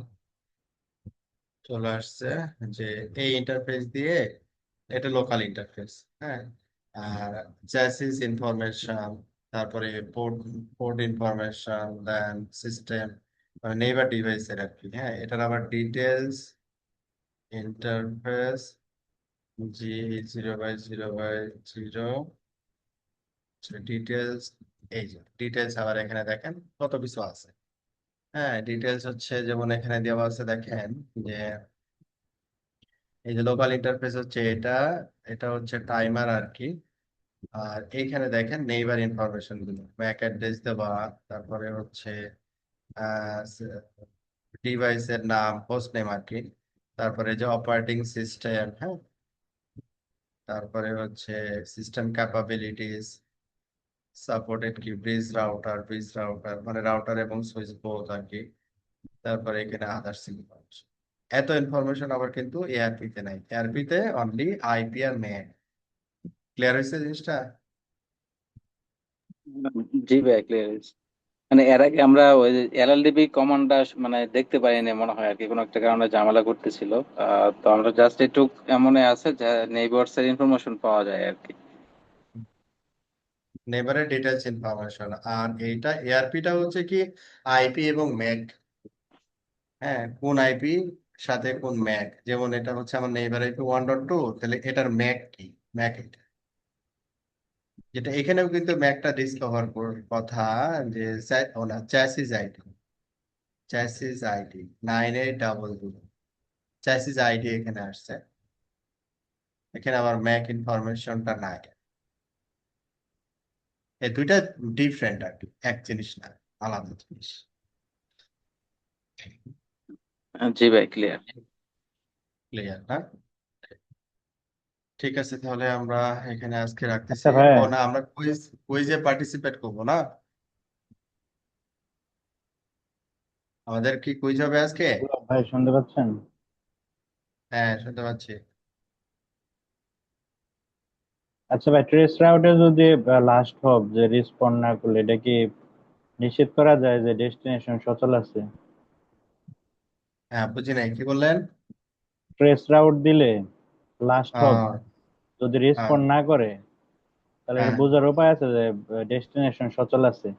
চলে আসছে, যে এই ইন্টারফেস দিয়ে, এটা লোকাল ইন্টারফেস। হ্যাঁ। আর চ্যাসিস ইনফরমেশন, তারপরে পোর্ট, পোর্ট ইনফরমেশন, দেন সিস্টেম, নেইবার ডিভাইসের আর কি। হ্যাঁ, এটার আবার ডিটেলস, ইন্টারফেস জি 0/0/0, ডিটেলস। এই যে ডিটেলস আবার এখানে দেখেন কত কিছু আছে। হ্যাঁ, ডিটেলস হচ্ছে যেমন এখানে দেওয়া আছে দেখেন, যে এই যে লোকাল ইন্টারফেস হচ্ছে এটা, এটা হচ্ছে টাইমার আর কি। আর এইখানে দেখেন নেইবার ইনফরমেশন গুলো, ম্যাক অ্যাড্রেস দেওয়া, তারপরে হচ্ছে ডিভাইসের নাম, হোস্ট নেম আর কি, তারপরে যে অপারেটিং সিস্টেম। হ্যাঁ, তারপরে হচ্ছে সিস্টেম ক্যাপাবিলিটিস, সাপোর্টেড কি ব্রিজ রাউটার মানে রাউটার এবং সুইচ বোথ আর কি। তারপরে এখানে আদার্স ইনফরমেশন। এত ইনফরমেশন আবার কিন্তু এআরপি তে নাই, এআরপি তে অনলি আইপি আর ম্যাক। ক্লিয়ার হয়েছে জিনিসটা? জি ভাই, ক্লিয়ার। মানে এর আগে আমরা ওই এলএলডিবি কমান্ডটা মানে দেখতে পাইনি মনে হয় আর কি, কোনো একটা কারণে ঝামেলা করতেছিল। তো আমরা জাস্ট একটু এমনে আছে যে নেইবারস এর ইনফরমেশন পাওয়া যায় আর কি। নেবারের ডিটেলস ইনফরমেশন। আর এইটা এআরপিটা হচ্ছে কি আইপি এবং ম্যাক। হ্যাঁ, কোন আইপি সাথে কোন ম্যাক, যেমন এটা হচ্ছে আমার নেইবার আইপি 1.2, তাহলে এটার ম্যাক কি, ম্যাক এটা, যেটা এখানেও কিন্তু ম্যাকটা ডিসকভার কথা, যে ও না, chassis ID, chassis ID 9800, chassis ID এখানে আসছে। এখানে আবার ম্যাক ইনফরমেশনটা নাই। এই দুইটা ডিফারেন্ট আর কি, এক জিনিস না, আলাদা জিনিস। জি ভাই, ক্লিয়ার। ক্লিয়ার না? ঠিক আছে, তাহলে আমরা এখানে আজকে রাখতেছি। আচ্ছা ভাই, ও না, আমরা কুইজে পার্টিসিপেট করবো না? আমাদের কি কুইজ হবে আজকে? হ্যালো ভাই, শুনতে পাচ্ছেন? হ্যাঁ, শুনতে পাচ্ছি। আচ্ছা ভাই, ট্রেস রাউটে যদি লাস্ট হব যে রেসপন্ড না করলে, এটা কি নিশ্চিত করা যায় যে ডেস্টিনেশন সচল আছে? হ্যাঁ, বুঝি নাই, কি বললেন? ট্রেস রাউট দিলে লাস্ট হব আহ, যদি হ্যাঁ, রেসপন্ড না করে, তাহলে এটা হ্যাঁ। বোঝার উপায় আছে যে ডেস্টিনেশন সচল আছে?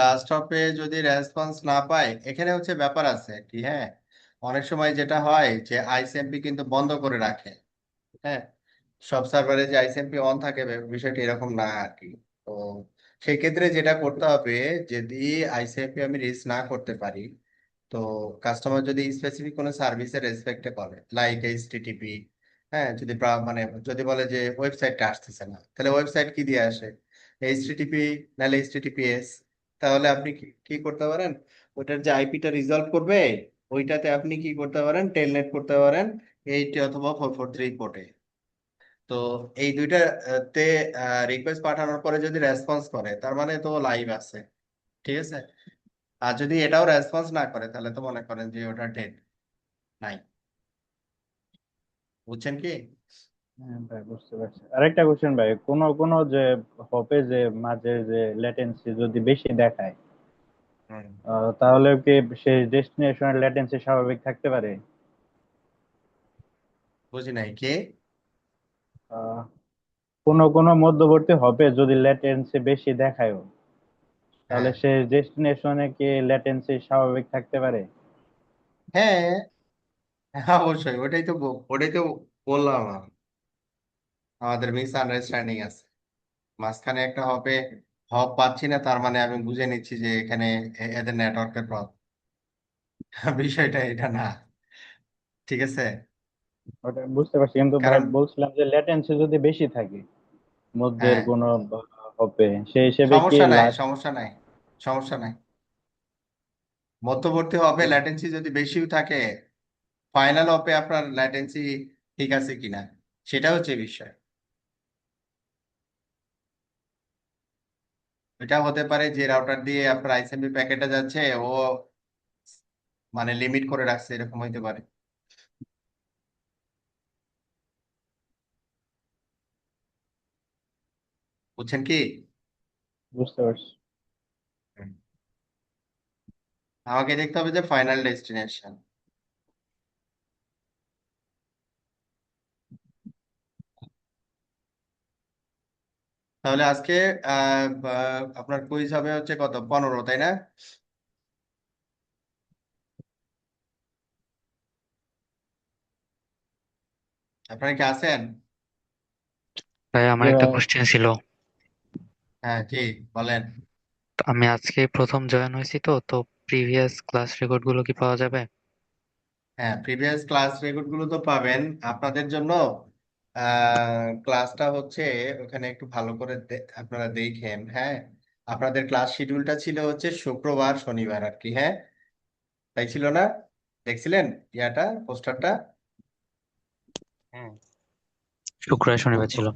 লাস্ট স্টপে যদি রেসপন্স না পায়, এখানে হচ্ছে ব্যাপার আছে কি। হ্যাঁ, অনেক সময় যেটা হয় যে আইসিএমপি কিন্তু বন্ধ করে রাখে। হ্যাঁ, সব সার্ভারে যে আইসিএমপি অন থাকে, বিষয়টা এরকম না আর কি। তো সেই ক্ষেত্রে যেটা করতে হবে, যদি আইসিএমপি আমি রিচ না করতে পারি, তো কাস্টমার যদি স্পেসিফিক কোনো সার্ভিসের রেসপেক্টে করে, লাইক এইচটিটিপি, হ্যাঁ, যদি মানে যদি বলে যে ওয়েবসাইটটা আসতেছে না, তাহলে ওয়েবসাইট কি দিয়ে আসে? এইচটিটিপি নাহলে এইচটিটিপিএস, তাহলে আপনি কি কি করতে পারেন, ওইটার যে আইপিটা রিজলভ করবে ওইটাতে আপনি কি করতে পারেন, টেলনেট করতে পারেন 80 অথবা 443 পোর্টে। তো এই দুইটা তে রিকোয়েস্ট পাঠানোর পরে যদি রেসপন্স করে তার মানে তো লাইভ আছে, ঠিক আছে। আর যদি এটাও রেসপন্স না করে তাহলে তো মনে করেন যে ওটা ডেড, নাই। বুঝছেন কি? হ্যাঁ ভাই, বুঝতে পারছি। আরেকটা কোশ্চেন ভাই, কোন কোন যে হপে যে মাঝে যে ল্যাটেন্সি যদি বেশি দেখায়, হুম। তাহলে কি সেই ডেস্টিনেশনের ল্যাটেন্সি স্বাভাবিক থাকতে পারে? বুঝি নাই কে। আহ, কোন কোন মধ্যবর্তী হপে যদি ল্যাটেন্সি বেশি দেখায়, তাহলে হ্যাঁ, সেই ডেস্টিনেশনে কি ল্যাটেন্সি স্বাভাবিক থাকতে পারে? হ্যাঁ, হ্যাঁ, অবশ্যই ওটাই তো বললাম আমি। আমাদের মিস আন্ডারস্ট্যান্ডিং আছে, মাঝখানে একটা হব পাচ্ছি না, তার মানে আমি বুঝে নিচ্ছি যে এখানে এদের নেটওয়ার্কের প্রবলেম। বিষয়টা এটা না, ঠিক আছে। ওটা বুঝতে পারছি, কিন্তু ভাই কারণ বলছিলাম যে ল্যাটেন্সি যদি বেশি থাকে মধ্যের হ্যাঁ, কোন হপে, সেই হিসেবে কি সমস্যা নাই, লাস্ট? সমস্যা নাই, সমস্যা নাই। মধ্যবর্তী হবে ল্যাটেন্সি যদি বেশিও থাকে, ফাইনাল হপে আপনার ল্যাটেন্সি ঠিক আছে কিনা সেটা হচ্ছে বিষয়। এটা হতে পারে যে রাউটার দিয়ে আপনার আইএসএমপি প্যাকেটে যাচ্ছে ও মানে লিমিট করে রাখছে, এরকম হইতে পারে। বুঝছেন কি? বুঝতে পারছি। হুম। আমাকে দেখতে হবে যে ফাইনাল ডেস্টিনেশন। তাহলে আজকে আপনার কুইজ হবে হচ্ছে কত, 15, তাই না? আপনারা কি আছেন? ভাই আমার যে একটা ভাই, কোশ্চেন ছিল। হ্যাঁ, কি বলেন। তো আমি আজকে প্রথম জয়েন হয়েছি, তো তো প্রিভিয়াস ক্লাস রেকর্ড গুলো কি পাওয়া যাবে? হ্যাঁ, প্রিভিয়াস ক্লাস রেকর্ড গুলো তো পাবেন আপনাদের জন্য। ক্লাসটা হচ্ছে ওখানে একটু ভালো করে আপনারা দেখেন, হ্যাঁ। আপনাদের ক্লাস শিডিউলটা ছিল হচ্ছে শুক্রবার শনিবার আর কি, হ্যাঁ, তাই ছিল না? দেখছিলেন ইয়াটা, পোস্টারটা? হ্যাঁ, শুক্র আর শনিবার ছিল।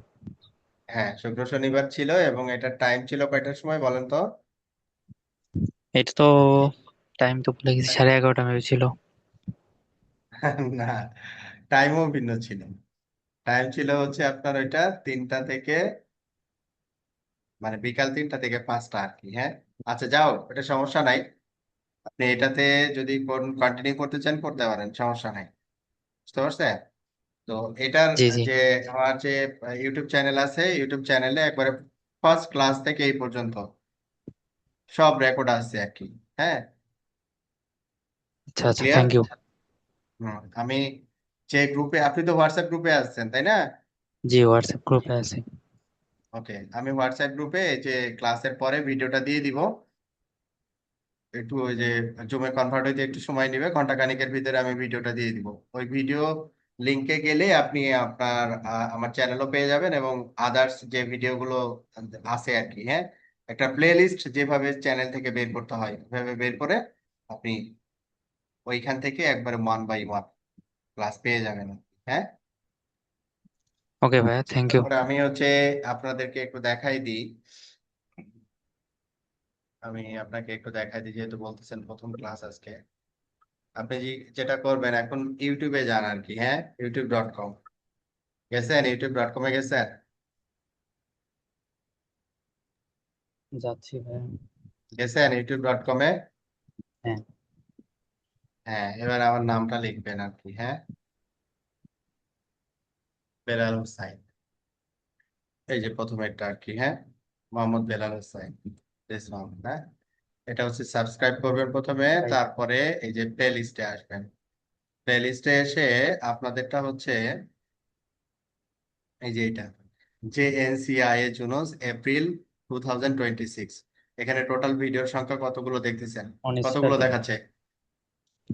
হ্যাঁ, শুক্র শনিবার ছিল এবং এটার টাইম ছিল কয়টার সময় বলেন তো? এটা তো টাইম তো ভুলে গেছি, 11:30 মেবি ছিল। না, টাইমও ভিন্ন ছিল। টাইম ছিল হচ্ছে আপনার ওইটা 3টা থেকে, মানে বিকাল 3টা থেকে 5টা আর কি, হ্যাঁ। আচ্ছা, যাও, এটা সমস্যা নাই। আপনি এটাতে যদি কন্টিনিউ করতে চান করতে পারেন, সমস্যা নাই। বুঝতে পারছেন? তো এটার জি জি। যে আমার যে ইউটিউব চ্যানেল আছে, ইউটিউব চ্যানেলে একবারে ফার্স্ট ক্লাস থেকে এই পর্যন্ত সব রেকর্ড আছে আর কি, হ্যাঁ। আচ্ছা আচ্ছা, ক্লিয়ার? Thank you. আমি যে গ্রুপে, আপনি তো হোয়াটসঅ্যাপ গ্রুপে আছেন তাই না? জি, হোয়াটসঅ্যাপ গ্রুপে আছি। ওকে, আমি হোয়াটসঅ্যাপ গ্রুপে যে ক্লাসের পরে ভিডিওটা দিয়ে দিব। একটু ওই যে জুমে কনভার্ট হইতে একটু সময় নেবে, ঘন্টা খানেকের ভিতরে আমি ভিডিওটা দিয়ে দিব। ওই ভিডিও লিংকে গেলে আপনি আপনার আমার চ্যানেলও পেয়ে যাবেন এবং আদার্স যে ভিডিওগুলো আছে আর কি, হ্যাঁ। একটা প্লে লিস্ট যেভাবে চ্যানেল থেকে বের করতে হয় ওইভাবে বের করে আপনি ওইখান থেকে একবারে 1 বাই 1 ক্লাস পেয়ে যাবেন, হ্যাঁ। ওকে ভাইয়া, থ্যাংক ইউ। তারপরে আমি হচ্ছে আপনাদেরকে একটু দেখাই দিই। আমি আপনাকে একটু দেখাই দিই, যেহেতু বলতেছেন প্রথম ক্লাস আজকে। আপনি যেটা করবেন এখন ইউটিউবে যান আর কি, হ্যাঁ, youtube.com। গেছেন? youtube.com-এ গেছেন? যাচ্ছি ভাইয়া। গেছেন youtube.com-এ? হ্যাঁ। হ্যাঁ, এবার আমার নামটা লিখবেন আর কি, হ্যাঁ, বেলাল হোসাইন। এই যে প্রথম একটা আর কি, হ্যাঁ, মোহাম্মদ বেলাল হোসাইন, This one, হ্যাঁ। এটা হচ্ছে সাবস্ক্রাইব করবেন প্রথমে, ভাই, তারপরে এই যে প্লে লিস্টে আসবেন। প্লে লিস্টে এসে আপনাদেরটা হচ্ছে এই যে এটা, JNCIA জুনোস এপ্রিল 2026। এখানে টোটাল ভিডিওর সংখ্যা কতগুলো দেখতেছেন? 19টা কতগুলো দেখাচ্ছে। দেখাচ্ছে?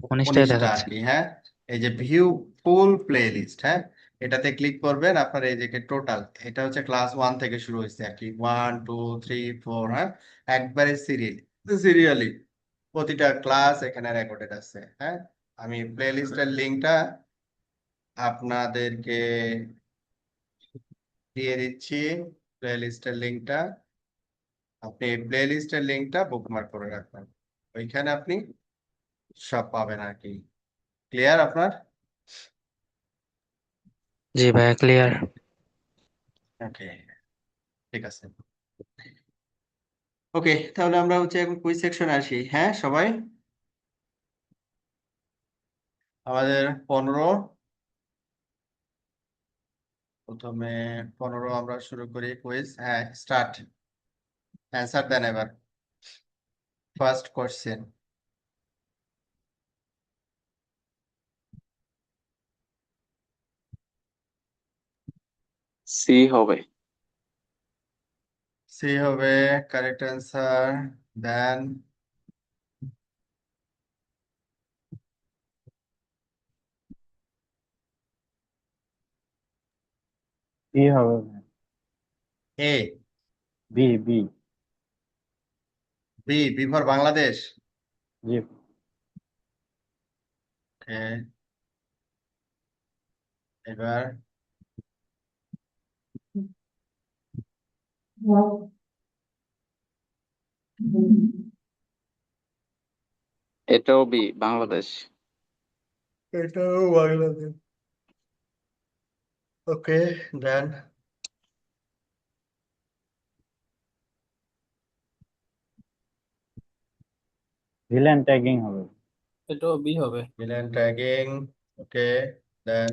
19টাই 19টা আর দেখাচ্ছে। কি, হ্যাঁ। এই যে ভিউ ফুল প্লে লিস্ট, হ্যাঁ, এটাতে ক্লিক করবেন, আপনার এই যে টোটাল, এটা হচ্ছে ক্লাস 1 থেকে শুরু হয়েছে আর কি, 1 2 3 4, হ্যাঁ, একবারে সিরিয়ালি প্রতিটা ক্লাস এখানে রেকর্ডেড আছে। হ্যাঁ, আমি প্লে লিস্টের লিঙ্কটা আপনাদেরকে দিয়ে দিচ্ছি। প্লে লিস্টের লিঙ্কটা, আপনি প্লে লিস্টের লিঙ্কটা বুকমার্ক করে রাখবেন, ওইখানে আপনি সব পাবেন আর কি। ক্লিয়ার আপনার? জি ভাইয়া, ক্লিয়ার। ওকে, ঠিক আছে। ওকে, তাহলে আমরা হচ্ছে এখন কুইজ সেকশনে আসি। হ্যাঁ সবাই, আমাদের 15, প্রথমে 15 আমরা শুরু করি কুইজ। হ্যাঁ, স্টার্ট। অ্যান্সার দেন এবার। First question. সি হবে। সি হবে কারেক্ট অ্যান্সার। দেন বি হবে ভাই। A, B B. B for Bangladesh. জি। ওকে, এবার এটাও বি, বাংলাদেশ। এটাও Bangladesh. Okay, then VLAN tagging হবে। এটাও বি হবে। VLAN tagging. Okay, then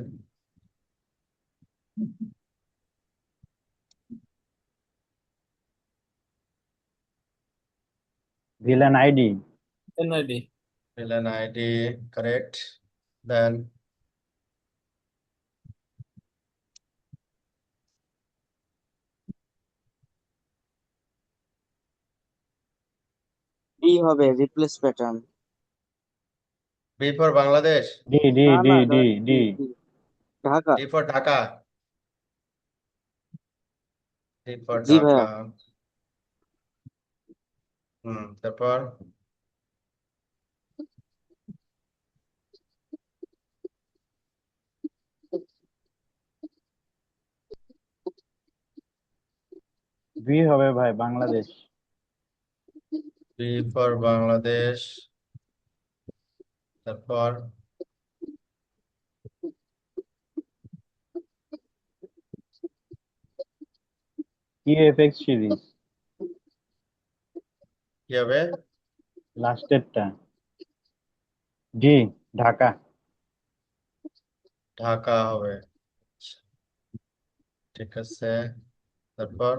VLAN ID. NID. VLAN ID, correct. Then D হবে, replace pattern. B for Bangladesh. D D না ডি না, D D D. D, Dhaka. D for Dhaka. D for জি ভাইয়া। ঢাকা। তারপর B হবে ভাই, বাংলাদেশ। B for Bangladesh. তারপর ইউএফএক্স series. কি হবে? লাস্টেরটা। জি, ঢাকা। ঢাকা হবে। ঠিক আছে, তারপর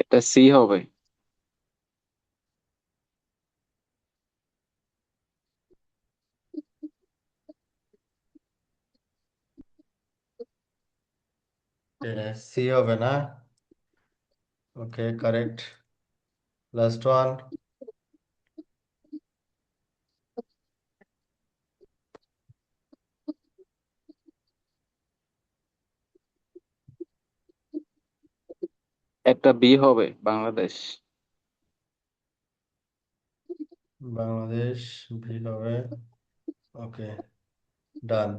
এটা সি হবে। সি হবে না? Okay, correct. Last one. একটা বি হবে, বাংলাদেশ। বাংলাদেশ, বি হবে। Okay, done.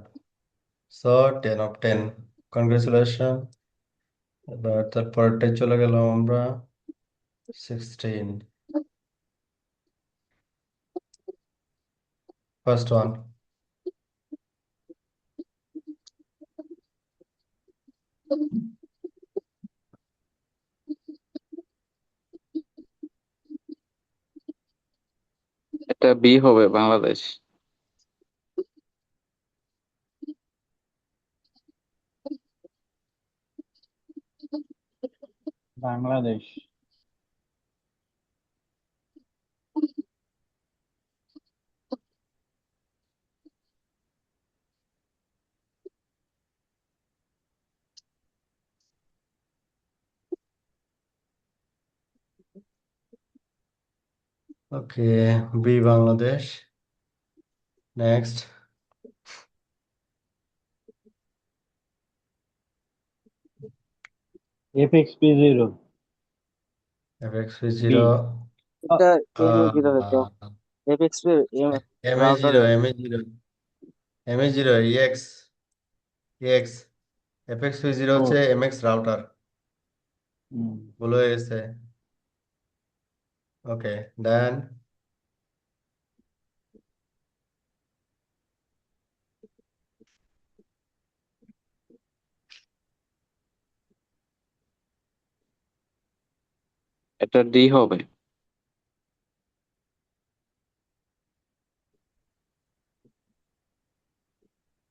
So 10 of 10, congratulation. এবার তারপরটাই চলে গেলাম আমরা, 16, ফার্স্ট ওয়ান। এটা বি হবে, Bangladesh. Bangladesh. Okay, B Bangladesh. Next. FXP0 FXP B 0, এটা MA0 হতো FXP MA router 0, MA 0, MA 0, EX, EX, FXP 0 ও হচ্ছে MX রাউটার, হুম, ভুল হয়ে গেছে। ওকে, দেন এটা ডি হবে।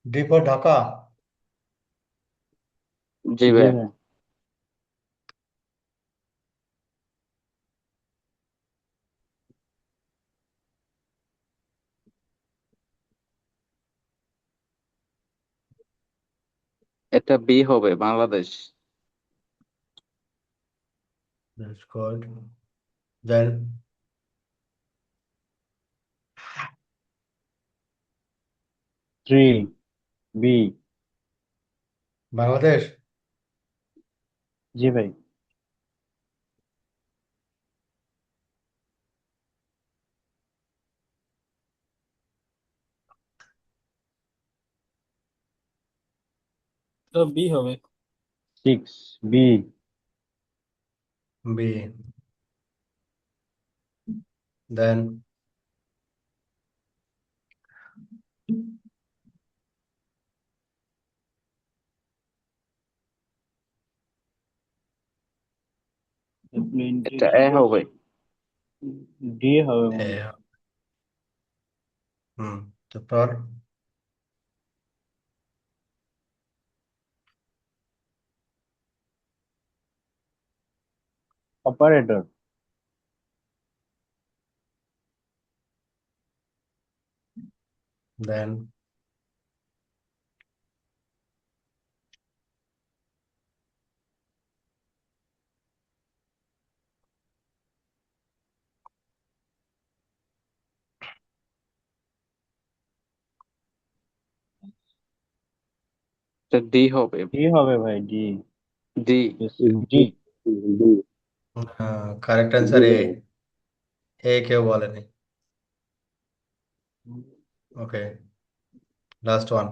D for Dhaka. জি জি ভাই। ভাই এটা বি হবে, Bangladesh. That's good. Then 3 B Bangladesh. জি ভাই এটা বি হবে। 6 B বি। দেন এটা এ হবে। D হবে মনে এ। হয়। হুম, তারপর অপারেটর দেন এটা ডি হবে। D হবে ভাই D D. D correct answer A. A কেউ বলেনি। Okay, last one.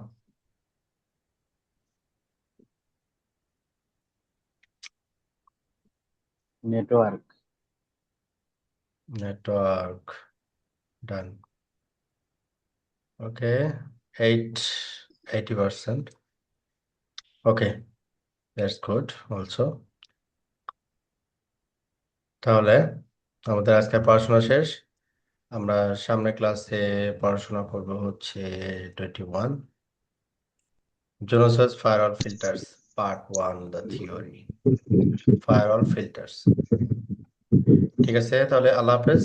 Network network. Done. Okay, 80%। Okay, that's good also. তাহলে আমাদের আজকে পড়াশোনা শেষ। আমরা সামনের ক্লাসে পড়াশোনা করব হচ্ছে 21, Jonas firewall filters, part 1, the theory, firewall filters। ঠিক আছে, তাহলে আল্লাহ হাফেজ।